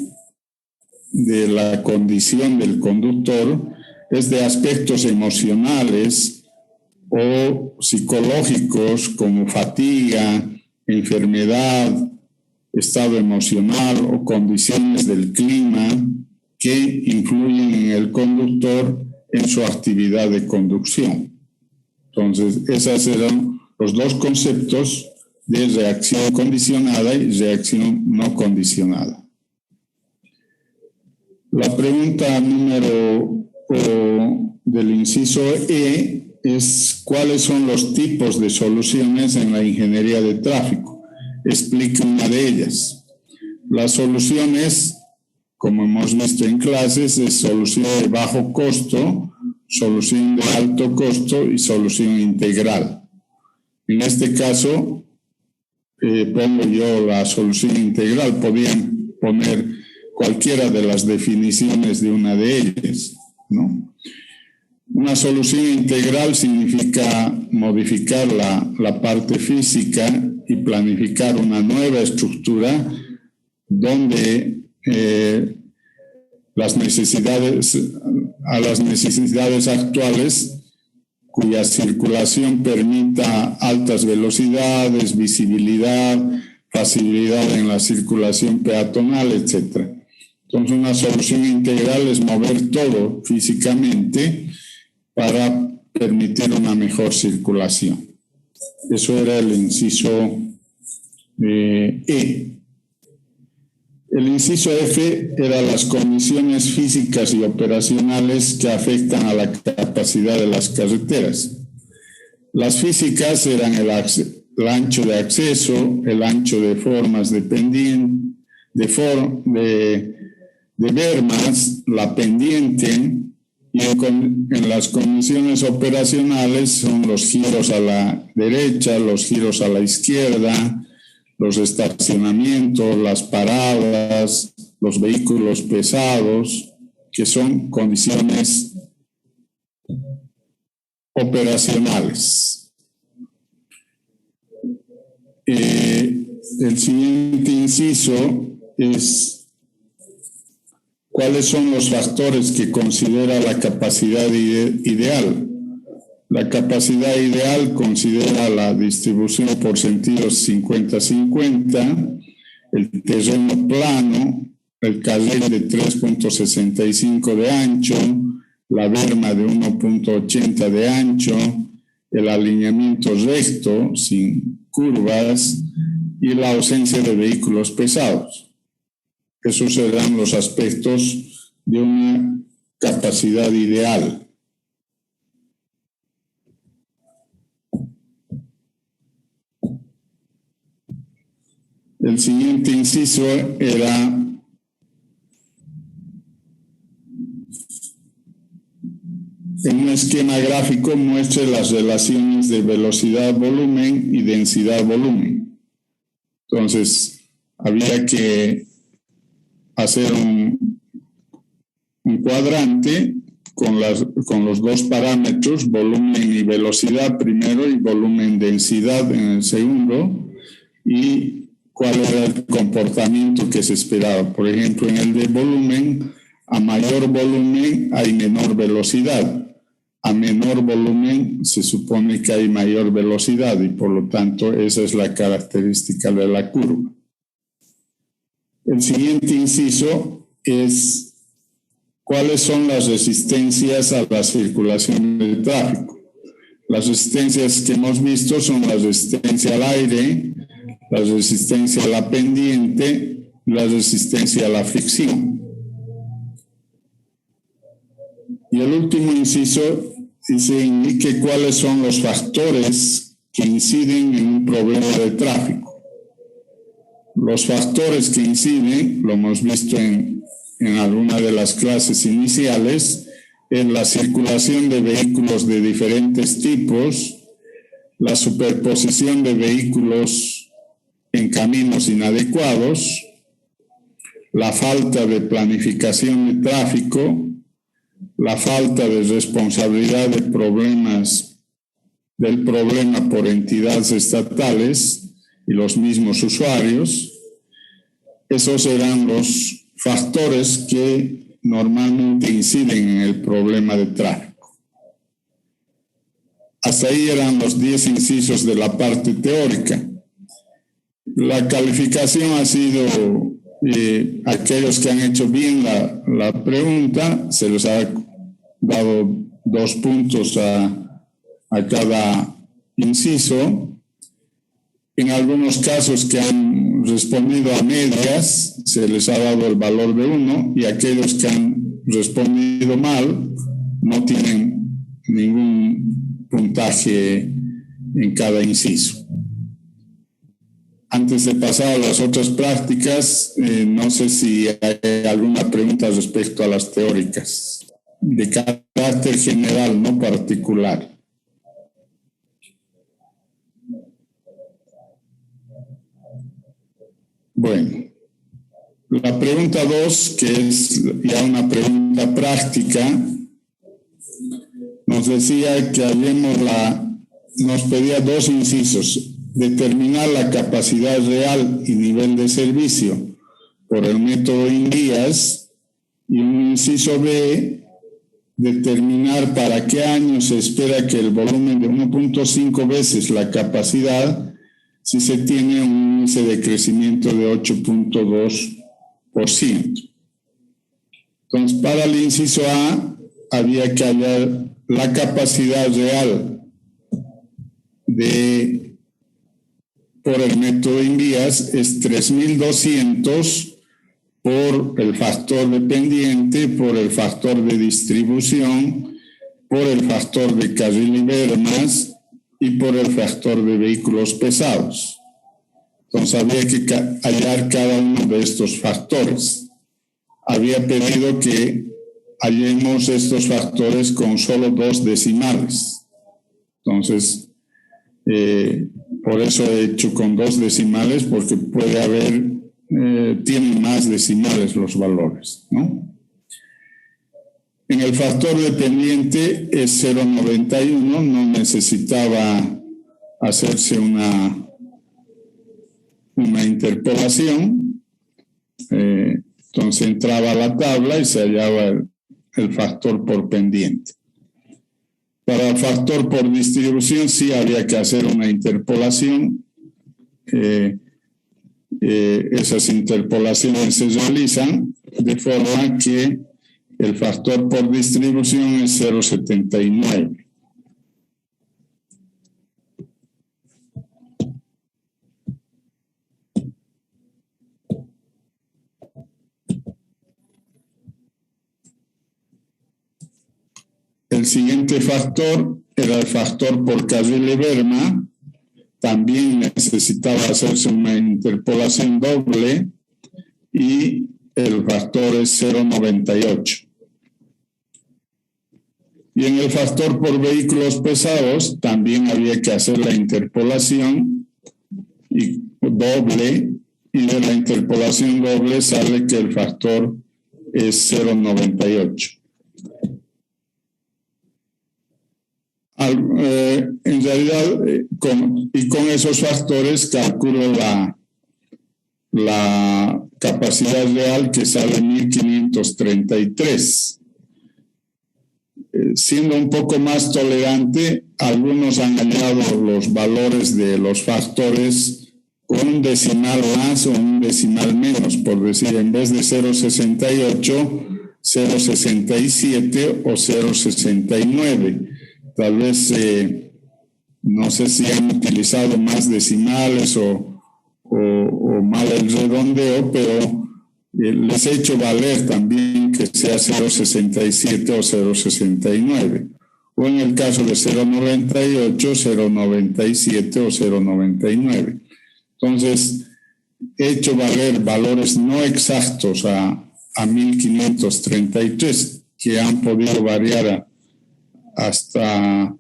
de la condición del conductor, es de aspectos emocionales o psicológicos como fatiga, enfermedad, estado emocional o condiciones del clima que influyen en el conductor en su actividad de conducción. Entonces, esos eran los dos conceptos de reacción condicionada y reacción no condicionada. La pregunta número del inciso E es ¿cuáles son los tipos de soluciones en la ingeniería de tráfico? Explique una de ellas. Las soluciones, como hemos visto en clases, es solución de bajo costo, solución de alto costo y solución integral. En este caso, pongo yo la solución integral. Podían poner cualquiera de las definiciones de una de ellas, ¿no? Una solución integral significa modificar la parte física y planificar una nueva estructura donde a las necesidades actuales, cuya circulación permita altas velocidades, visibilidad, facilidad en la circulación peatonal, etc. Entonces, una solución integral es mover todo físicamente para permitir una mejor circulación. Eso era el inciso E. El inciso F era las condiciones físicas y operacionales que afectan a la capacidad de las carreteras. Las físicas eran el ancho de acceso, el ancho de formas de pendiente, de bermas, la pendiente, y en las condiciones operacionales son los giros a la derecha, los giros a la izquierda, los estacionamientos, las paradas, los vehículos pesados, que son condiciones operacionales. El siguiente inciso es ¿cuáles son los factores que considera la capacidad ideal? La capacidad ideal considera la distribución por sentidos 50-50, el terreno plano, el carril de 3.65 de ancho, la berma de 1.80 de ancho, el alineamiento recto, sin curvas, y la ausencia de vehículos pesados. Esos serán los aspectos de una capacidad ideal. El siguiente inciso era en un esquema gráfico muestre las relaciones de velocidad-volumen y densidad-volumen. Entonces, había que hacer un cuadrante con los dos parámetros, volumen y velocidad primero y volumen-densidad en el segundo, y cuál era el comportamiento que se esperaba. Por ejemplo, en el de volumen, a mayor volumen hay menor velocidad, a menor volumen se supone que hay mayor velocidad y por lo tanto esa es la característica de la curva. El siguiente inciso es cuáles son las resistencias a la circulación del tráfico. Las resistencias que hemos visto son la resistencia al aire, la resistencia a la pendiente y la resistencia a la fricción. Y el último inciso dice indique cuáles son los factores que inciden en un problema de tráfico. Los factores que inciden, lo hemos visto en alguna de las clases iniciales, es la circulación de vehículos de diferentes tipos, la superposición de vehículos en caminos inadecuados, la falta de planificación de tráfico, la falta de responsabilidad del problema por entidades estatales y los mismos usuarios. Esos eran los factores que normalmente inciden en el problema de tráfico. Hasta ahí eran los 10 incisos de la parte teórica. La calificación ha sido, aquellos que han hecho bien la pregunta, se les ha dado 2 puntos a cada inciso. En algunos casos que han respondido a medias, se les ha dado el valor de 1 y aquellos que han respondido mal no tienen ningún puntaje en cada inciso. Antes de pasar a las otras prácticas, no sé si hay alguna pregunta respecto a las teóricas, de carácter general, no particular. Bueno, la pregunta 2, que es ya una pregunta práctica, nos decía que nos pedía 2 incisos. Determinar la capacidad real y nivel de servicio por el método INVIAS, y un inciso B, determinar para qué año se espera que el volumen de 1.5 veces la capacidad si se tiene un índice de crecimiento de 8.2%. Entonces, para el inciso A había que hallar la capacidad real por el método INVIAS, es 3.200 por el factor de pendiente, por el factor de distribución, por el factor de carril y bermas y por el factor de vehículos pesados. Entonces había que hallar cada uno de estos factores. Había pedido que hallemos estos factores con solo 2 decimales. Entonces, por eso he hecho con 2 decimales, porque puede haber, tienen más decimales los valores, ¿no? En el factor dependiente es 0.91, no necesitaba hacerse una interpolación. Entonces entraba a la tabla y se hallaba el factor por pendiente. Para el factor por distribución sí había que hacer una interpolación. Esas interpolaciones se realizan de forma que el factor por distribución es 0.79. El siguiente factor era el factor por carril y berma. También necesitaba hacerse una interpolación doble y el factor es 0.98. Y en el factor por vehículos pesados también había que hacer la interpolación doble, y de la interpolación doble sale que el factor es 0.98. En realidad, con esos factores calculo la capacidad real, que sale 1533. siendo un poco más tolerante, algunos han hallado los valores de los factores con un decimal más o un decimal menos, por decir, en vez de 0,68, 0,67 o 0,69. Tal vez, no sé si han utilizado más decimales o mal el redondeo, pero les he hecho valer también que sea 0,67 o 0,69. O en el caso de 0,98, 0,97 o 0,99. Entonces, he hecho valer valores no exactos a 1533, que han podido variar hasta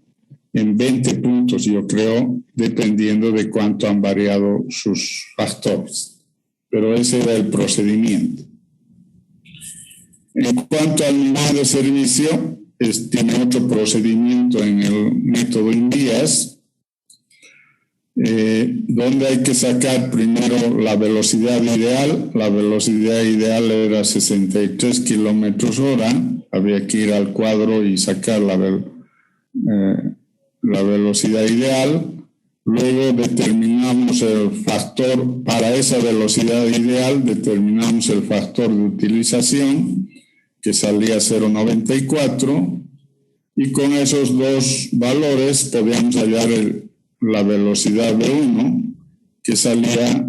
en 20 puntos, yo creo, dependiendo de cuánto han variado sus factores. Pero ese era el procedimiento. En cuanto al nivel de servicio, tiene otro procedimiento en el método INVIAS, donde hay que sacar primero la velocidad ideal. La velocidad ideal era 63 kilómetros hora. Había que ir al cuadro y sacar la velocidad ideal. Luego determinamos el factor, para esa velocidad ideal, determinamos el factor de utilización, que salía 0,94, y con esos dos valores podíamos hallar la velocidad B1, que salía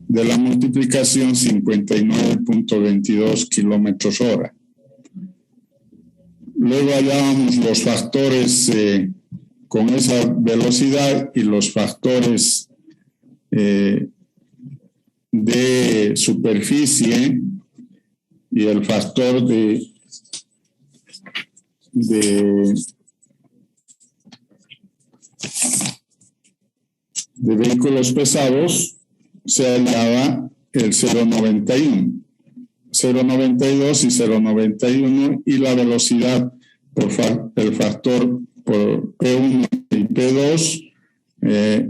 de la multiplicación 59.22 kilómetros hora. Luego hallábamos los factores con esa velocidad y los factores de superficie y el factor de vehículos pesados, se hallaba el 0,91, 0,92 y 0,91, y la velocidad por el factor por P1 y P2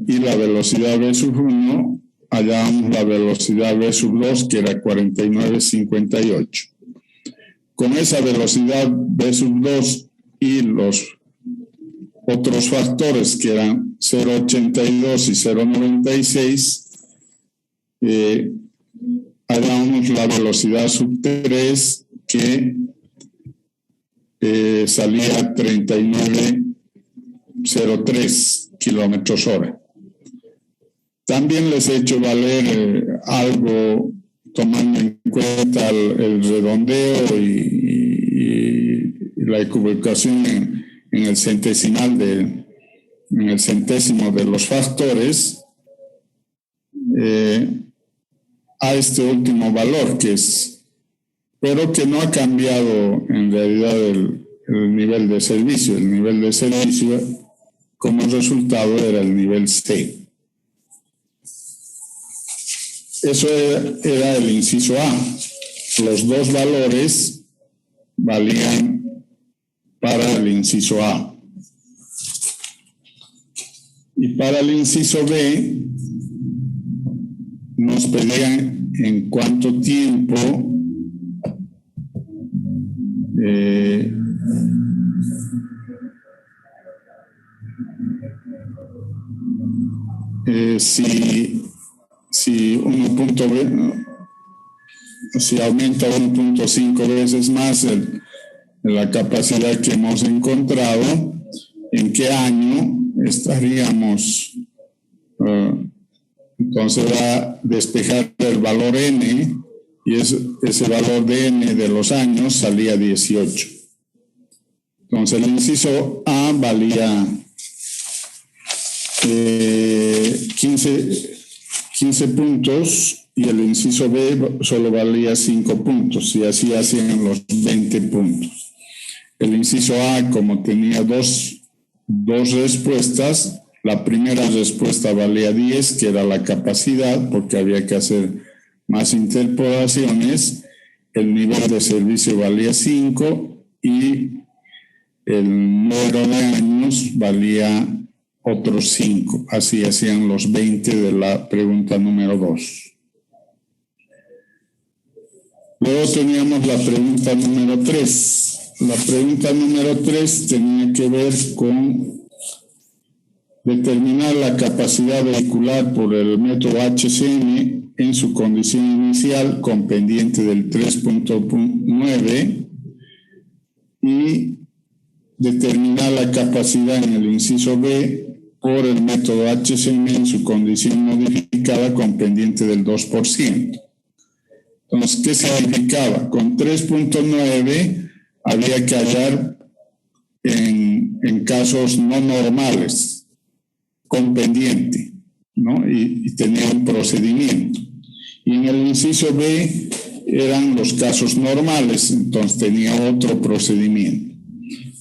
y la velocidad V sub 1, hallábamos la velocidad V sub 2, que era 49,58. Con esa velocidad V sub 2 y los otros factores, que eran 0,82 y 0,96, hallábamos la velocidad sub 3, que salía 39,03 kilómetros hora. También les he hecho valer algo tomando en cuenta el redondeo y la equivocación en el centésimo de los factores, a este último valor, pero que no ha cambiado en realidad el nivel de servicio. El nivel de servicio, como resultado, era el nivel C. Eso era el inciso A. Los dos valores valían para el inciso A. Y para el inciso B, nos pedían en cuánto tiempo si aumenta 1.5 veces más la capacidad que hemos encontrado, ¿en qué año estaríamos? Entonces va a despejar el valor n, y ese valor de n de los años salía 18. Entonces el inciso A valía 15 puntos, y el inciso B solo valía 5 puntos, y así hacían los 20 puntos. El inciso A, como tenía dos respuestas, la primera respuesta valía 10, que era la capacidad, porque había que hacer más interpolaciones. El nivel de servicio valía 5 y el número de años valía otros 5. Así hacían los 20 de la pregunta número 2. Luego teníamos la pregunta número 3. La pregunta número 3 tenía que ver con determinar la capacidad vehicular por el método HCM en su condición inicial con pendiente del 3.9 y determinar la capacidad en el inciso B por el método HCM en su condición modificada con pendiente del 2%. Entonces, ¿qué significaba? Con 3.9 había que hallar en casos no normales con pendiente, ¿no? Y tenía un procedimiento. Y en el inciso B eran los casos normales, entonces tenía otro procedimiento.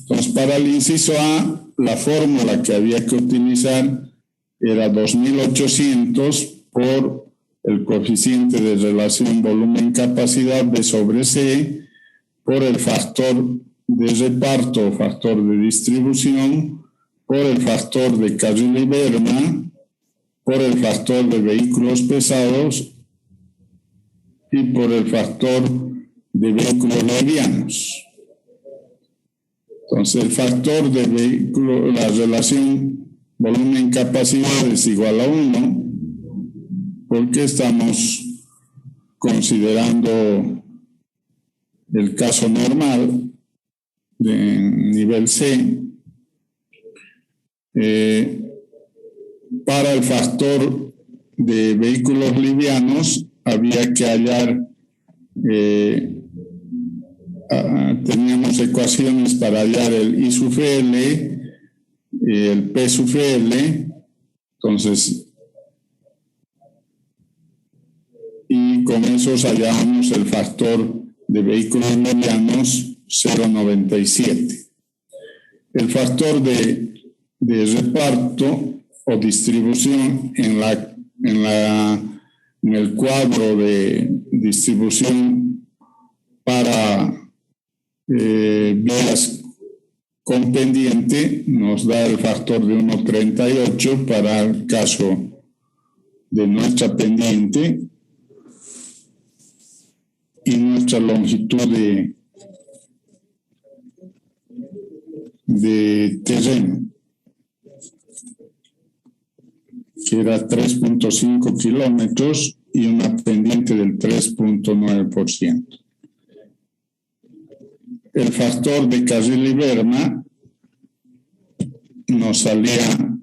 Entonces, para el inciso A, la fórmula que había que utilizar era 2.800 por el coeficiente de relación volumen-capacidad B sobre C por el factor de reparto o factor de distribución, por el factor de Carril-Berma, por el factor de vehículos pesados y por el factor de vehículos livianos. Entonces, el factor de vehículo, la relación volumen-capacidad es igual a 1, porque estamos considerando el caso normal de nivel C. Para el factor de vehículos livianos había que hallar, teníamos ecuaciones para hallar el I sub L y el P sub L, entonces, y con esos hallamos el factor de vehículos livianos 0.97. El factor de reparto o distribución en el cuadro de distribución para vías con pendiente nos da el factor de 1.38 para el caso de nuestra pendiente y nuestra longitud de terreno, que era 3.5 kilómetros y una pendiente del 3.9%. El factor de Carril-Berma nos salía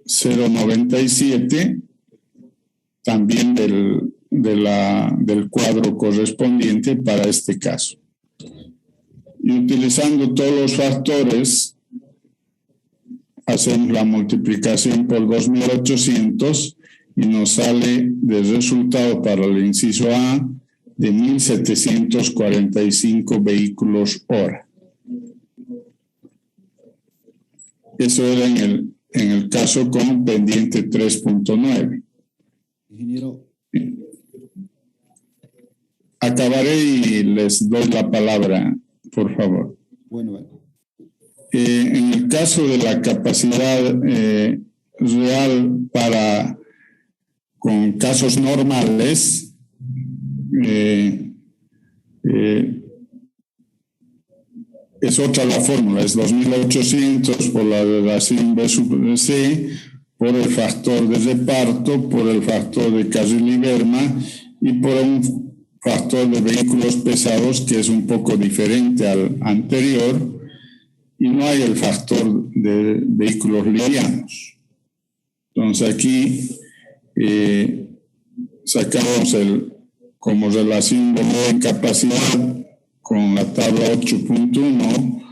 0.97, también del cuadro correspondiente para este caso. Y utilizando todos los factores, hacemos la multiplicación por 2.800 y nos sale de resultado para el inciso A de 1.745 vehículos hora. Eso era en el caso con pendiente 3.9. Ingeniero. Acabaré y les doy la palabra, por favor. Bueno. En el caso de la capacidad real con casos normales, es otra la fórmula, es 2.800 por la relación B sub C, por el factor de reparto, por el factor de Carril-Berma y por un factor de vehículos pesados que es un poco diferente al anterior, y no hay el factor de vehículos livianos. Entonces aquí sacamos como relación volumen-capacidad con la tabla 8.1,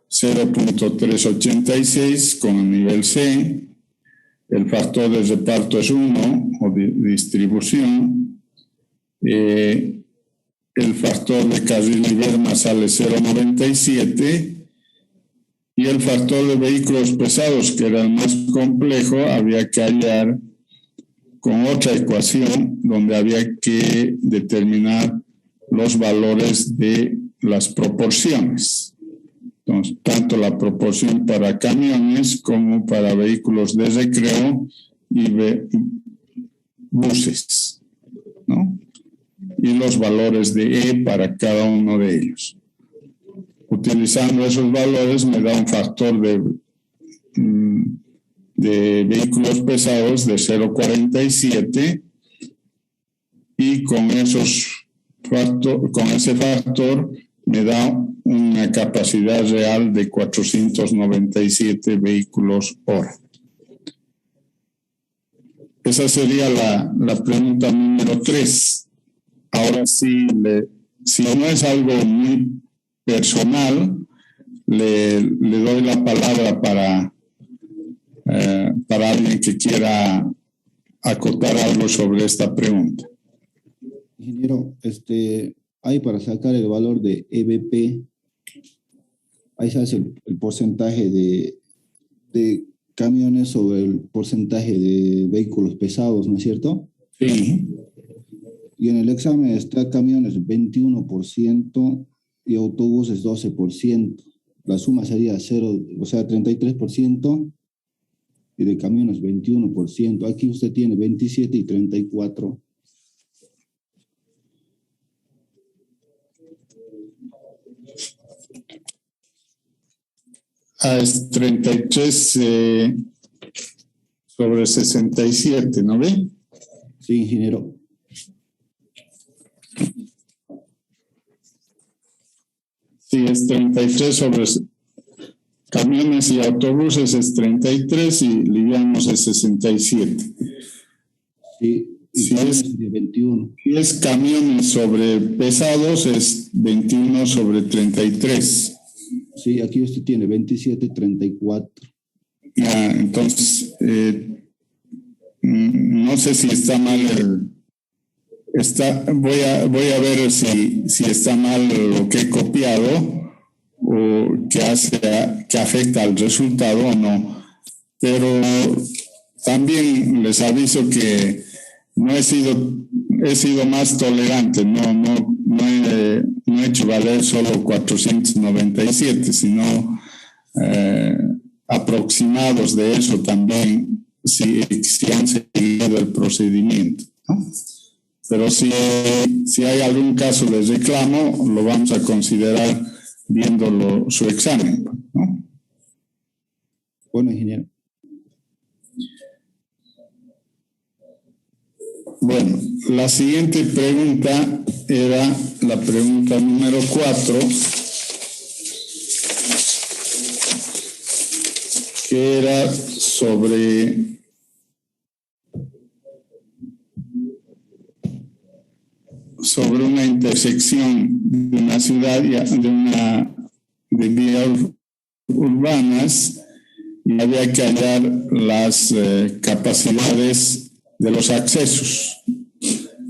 0.386 con el nivel C, el factor de reparto es 1 o de distribución, el factor de Carril-Berma sale 0.97 y el factor de vehículos pesados, que era el más complejo, había que hallar con otra ecuación donde había que determinar los valores de las proporciones. Entonces, tanto la proporción para camiones como para vehículos de recreo y buses, ¿no? Y los valores de E para cada uno de ellos. utilizando esos valores me da un factor de vehículos pesados de 0,47 y con ese factor me da una capacidad real de 497 vehículos hora. Esa sería la pregunta número 3. Ahora sí, si no es algo muy personal, le doy la palabra para alguien que quiera acotar algo sobre esta pregunta. Ingeniero, ahí para sacar el valor de EBP, ahí se hace el porcentaje de camiones sobre el porcentaje de vehículos pesados, ¿no es cierto? Sí. Y en el examen está camiones 21% y autobuses 12%. La suma sería 33%, y de camiones 21%. Aquí usted tiene 27 y 34. Es 33 sobre 67, ¿no ve? Sí, ingeniero. Sí, es 33 sobre camiones y autobuses es 33 y livianos es 67. Sí, y si es de 21. Si es camiones sobre pesados es 21 sobre 33. Sí, aquí usted tiene 27 y 34. Entonces, no sé si está mal voy a ver si está mal lo que he copiado o que afecta al resultado o no. Pero también les aviso que he sido más tolerante, no he hecho valer solo 497, sino aproximados de eso también, si han seguido el procedimiento, ¿no? Pero si hay algún caso de reclamo, lo vamos a considerar viendo su examen, ¿no? Bueno, ingeniero. Bueno, la siguiente pregunta era la pregunta número 4, que era sobre una intersección de una ciudad, de vías urbanas, y había que hallar las capacidades de los accesos.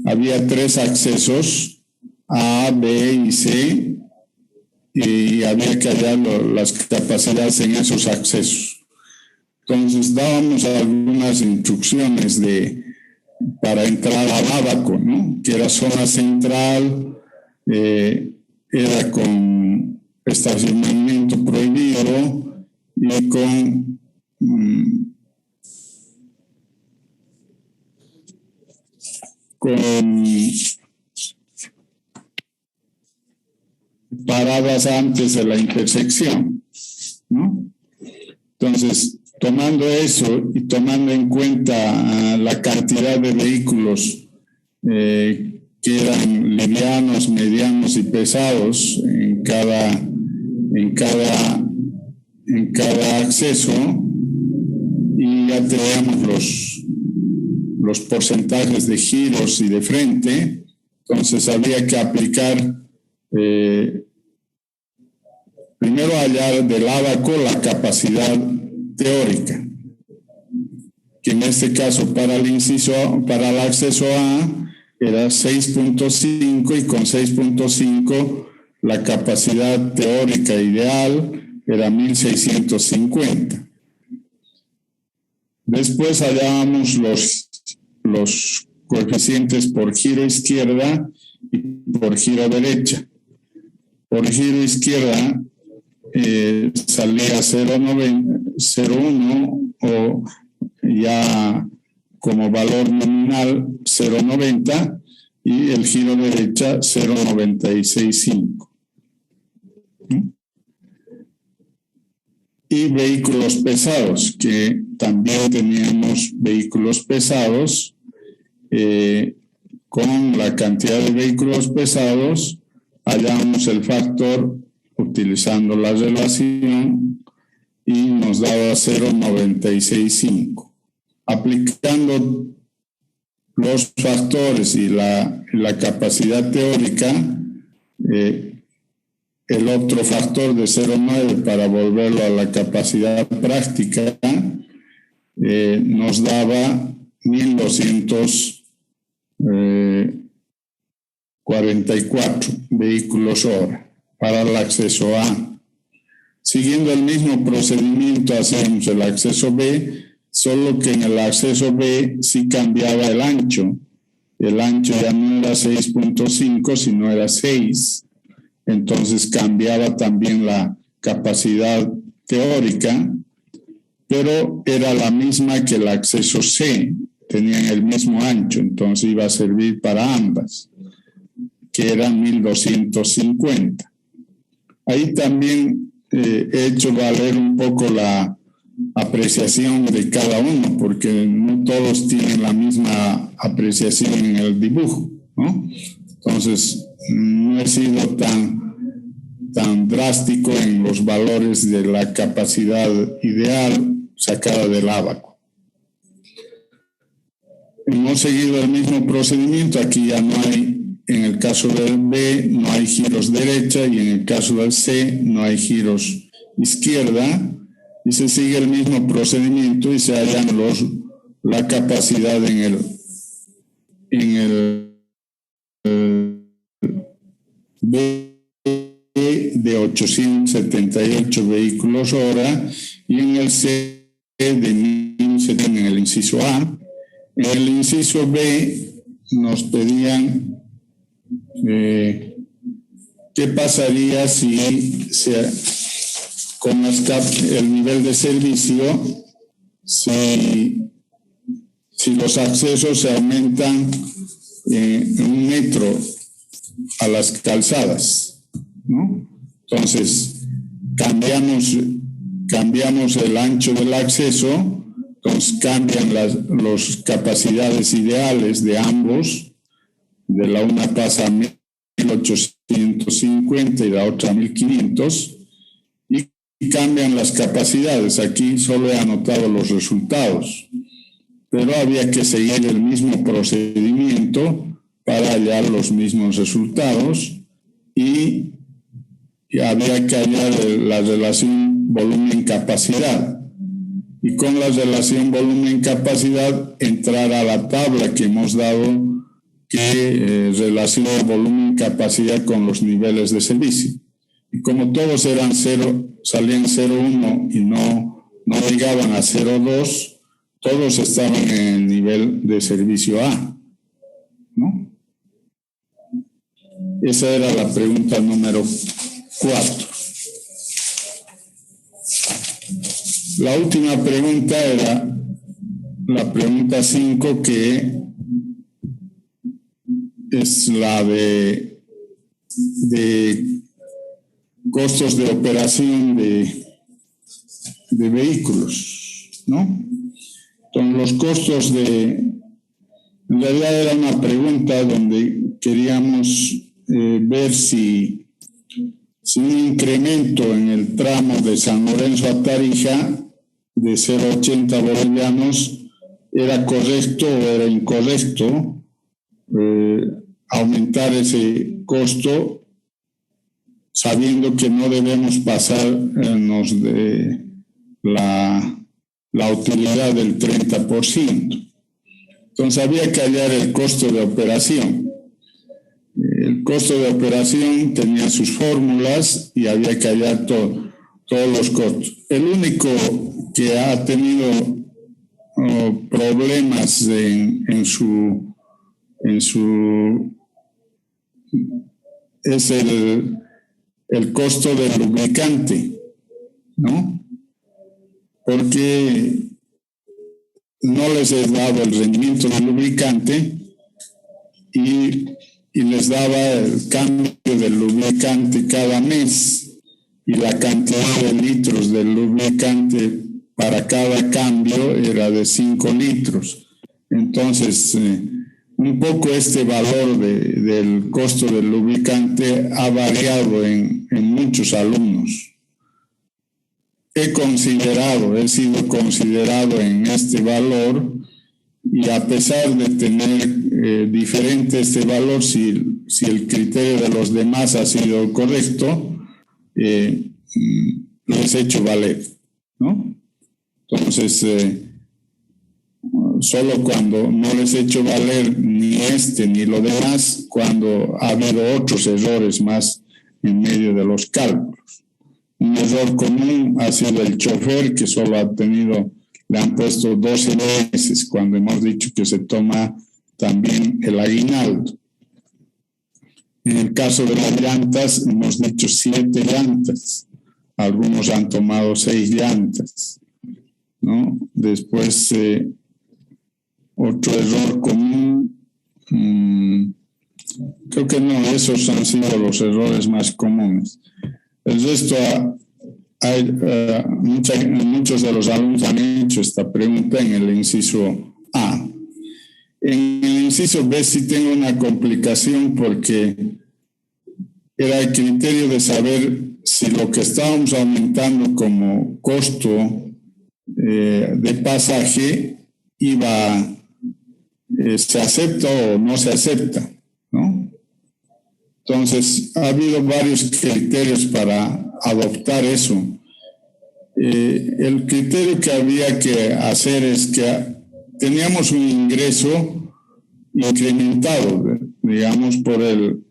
Había 3 accesos, A, B y C, y había que hallar las capacidades en esos accesos. Entonces dábamos algunas instrucciones para entrar al Ábaco, ¿no? Que era zona central, era con estacionamiento prohibido y con paradas antes de la intersección, ¿no? Entonces, tomando eso y tomando en cuenta la cantidad de vehículos que eran livianos, medianos y pesados en cada acceso, y ya teníamos los porcentajes de giros y de frente, entonces había que aplicar primero hallar del Ábaco la capacidad teórica, que en este caso para el acceso A era 6.5 y con 6.5 la capacidad teórica ideal era 1650. Después hallábamos los coeficientes por giro izquierda y por giro derecha. Por giro izquierda salía 0.1 o ya como valor nominal 0.90 y el giro derecha 0.965. y vehículos pesados, que también teníamos vehículos pesados. Con la cantidad de vehículos pesados, hallamos el factor utilizando la relación y nos daba 0,965. Aplicando los factores y la capacidad teórica, el otro factor de 0,9 para volverlo a la capacidad práctica, nos daba 1244 vehículos hora para el acceso A. Siguiendo el mismo procedimiento hacemos el acceso B, solo que en el acceso B sí cambiaba el ancho. El ancho ya no era 6.5, sino era 6. Entonces cambiaba también la capacidad teórica, pero era la misma que el acceso C. Tenían el mismo ancho, entonces iba a servir para ambas, que eran 1250. Ahí también he hecho valer un poco la apreciación de cada uno, porque no todos tienen la misma apreciación en el dibujo, ¿no? Entonces, no he sido tan drástico en los valores de la capacidad ideal sacada del ábaco. Hemos seguido el mismo procedimiento. Aquí ya no hay, en el caso del B, no hay giros derecha, y en el caso del C no hay giros izquierda, y se sigue el mismo procedimiento y se hallan la capacidad en el B de 878 vehículos hora y en el C de 1070 en el inciso A. En el inciso B nos pedían qué pasaría si con el nivel de servicio, si los accesos se aumentan en 1 metro a las calzadas, ¿no? Entonces, cambiamos el ancho del acceso, entonces cambian las capacidades ideales de ambos, de la una pasa a 1850 y la otra a 1500, y cambian las capacidades. Aquí solo he anotado los resultados, pero había que seguir el mismo procedimiento para hallar los mismos resultados y había que hallar la relación volumen-capacidad. Y con la relación volumen-capacidad entrar a la tabla que hemos dado que relaciona volumen-capacidad con los niveles de servicio. Y como todos eran 0, salían 0,1 y no llegaban a 0,2, todos estaban en el nivel de servicio A, ¿no? Esa era la pregunta número 4. La última pregunta era la pregunta 5, que es la de costos de operación de vehículos, ¿no? Entonces, los costos en realidad era una pregunta donde queríamos ver si un incremento en el tramo de San Lorenzo a Tarija de 0,80 bolivianos era correcto o era incorrecto, aumentar ese costo sabiendo que no debemos pasarnos de la utilidad del 30%. Entonces había que hallar el costo de operación. El costo de operación tenía sus fórmulas y había que hallar todos los costos. El único que ha tenido problemas en su es el costo del lubricante, ¿no? Porque no les he dado el rendimiento del lubricante y les daba el cambio del lubricante cada mes. y la cantidad de litros del lubricante para cada cambio era de 5 litros. Entonces, un poco este valor del costo del lubricante ha variado en muchos alumnos. He sido considerado en este valor, y a pesar de tener diferente este valor, si el criterio de los demás ha sido correcto, lo he hecho valer, ¿no? Entonces, solo cuando no les he hecho valer ni este ni lo demás, cuando ha habido otros errores más en medio de los cálculos. Un error común ha sido el chofer, que solo le han puesto 12 meses, cuando hemos dicho que se toma también el aguinaldo. En el caso de las llantas, hemos dicho 7 llantas. Algunos han tomado 6 llantas, ¿no? Después, otro error común, creo que no, esos han sido los errores más comunes. El resto, muchos de los alumnos han hecho esta pregunta en el inciso A. En el inciso B sí tengo una complicación, porque era el criterio de saber si lo que estábamos aumentando como costo de pasaje se acepta o no se acepta, ¿no? Entonces, ha habido varios criterios para adoptar eso. El criterio que había que hacer es que teníamos un ingreso incrementado, digamos, por el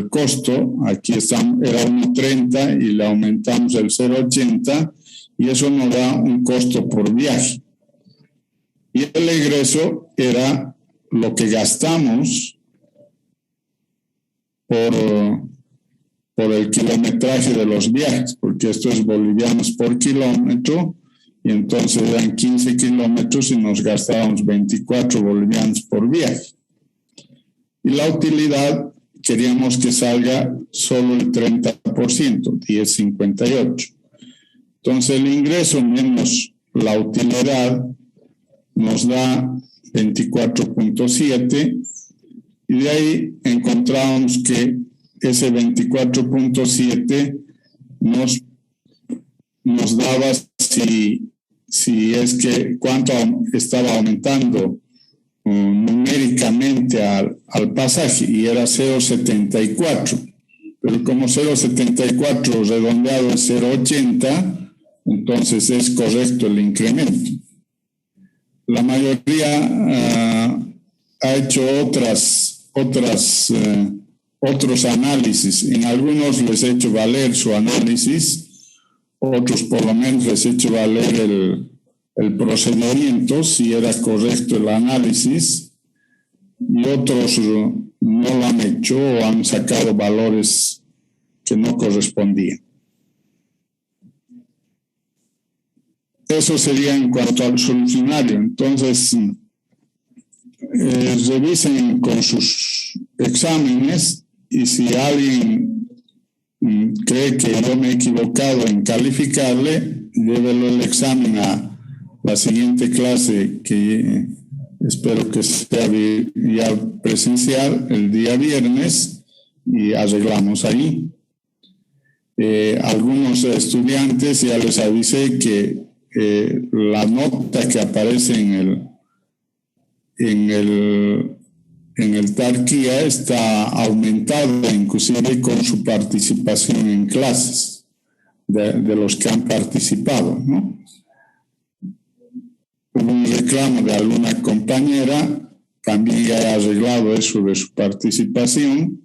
costo. Aquí era 1.30 y le aumentamos el 0.80, y eso nos da un costo por viaje. Y el egreso era lo que gastamos por el kilometraje de los viajes, porque esto es bolivianos por kilómetro, y entonces eran 15 kilómetros y nos gastábamos 24 bolivianos por viaje. Y la utilidad queríamos que salga solo el 30%, 10.58. Entonces el ingreso menos la utilidad nos da 24.7, y de ahí encontramos que ese 24.7 nos daba si es que cuánto estaba aumentando numéricamente al pasaje, y era 0.74. Pero como 0.74 redondeado es 0.80, entonces es correcto el incremento. La mayoría ha hecho otros análisis. En algunos les he hecho valer su análisis, otros por lo menos les he hecho valer el procedimiento, si era correcto el análisis, y otros no lo han hecho o han sacado valores que no correspondían. Eso sería en cuanto al solucionario. Entonces, revisen con sus exámenes, y si alguien cree que yo me he equivocado en calificarle, llévelo el examen a la siguiente clase, que espero que sea ya presencial, el día viernes, y arreglamos ahí. Algunos estudiantes ya les avisé que la nota que aparece en el Tarquía está aumentada, inclusive con su participación en clases de los que han participado, ¿no? Hubo un reclamo de alguna compañera, también ya ha arreglado eso de su participación.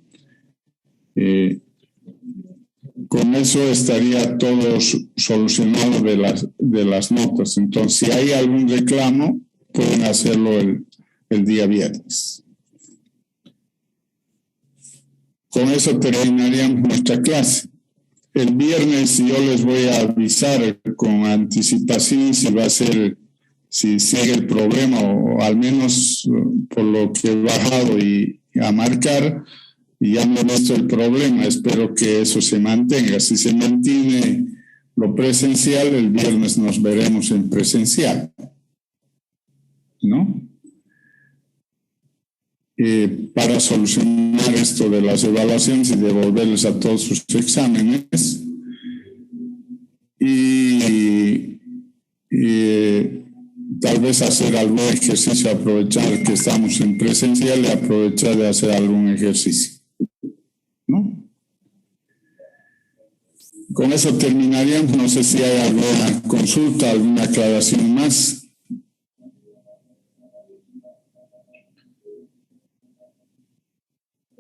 Con eso estaría todo solucionado de las notas. Entonces, si hay algún reclamo, pueden hacerlo el día viernes. Con eso terminaríamos nuestra clase. El viernes yo les voy a avisar con anticipación si sigue el problema, o al menos por lo que he bajado y a marcar, y ya no he visto el problema. Espero que eso se mantenga. Si se mantiene lo presencial, el viernes nos veremos en presencial, ¿no? Para solucionar esto de las evaluaciones y devolverles a todos sus exámenes. Y tal vez hacer algún ejercicio, aprovechar que estamos en presencial y aprovechar de hacer algún ejercicio, ¿no? Con eso terminaríamos. No sé si hay alguna consulta, alguna aclaración más.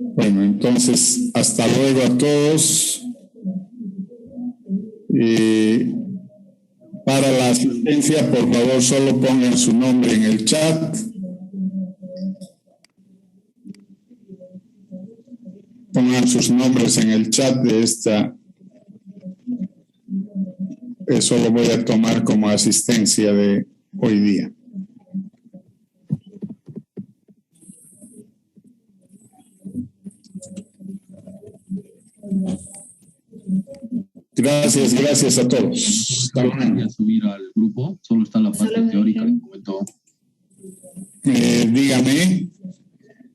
Bueno, entonces, hasta luego a todos. Para la asistencia, por favor, solo pongan su nombre en el chat. Pongan sus nombres en el chat de esta. Eso lo voy a tomar como asistencia de hoy día. Gracias a todos. ¿Voy a subir al grupo? Solo está la parte teórica que comentó. Dígame.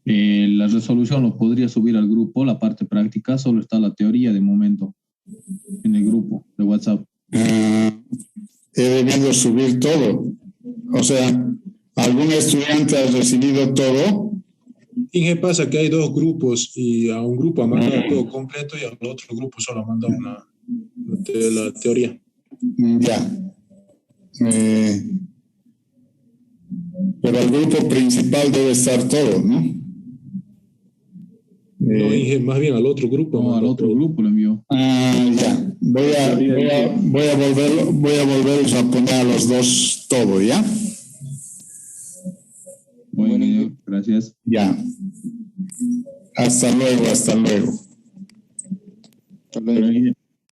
La resolución lo podría subir al grupo, la parte práctica, solo está la teoría de momento en el grupo de WhatsApp. He debido subir todo. O sea, ¿algún estudiante ha recibido todo? ¿Qué pasa? Que hay dos grupos y a un grupo ha mandado todo completo y al otro grupo solo ha mandado la teoría. Ya. Pero el grupo principal debe estar todo, ¿no? No, Inge, más bien al otro grupo. No, al otro grupo lo envió. Ya. Voy a volverlos a poner a los dos todo, ¿ya? Bueno, gracias. Ya. Hasta luego. Hasta luego.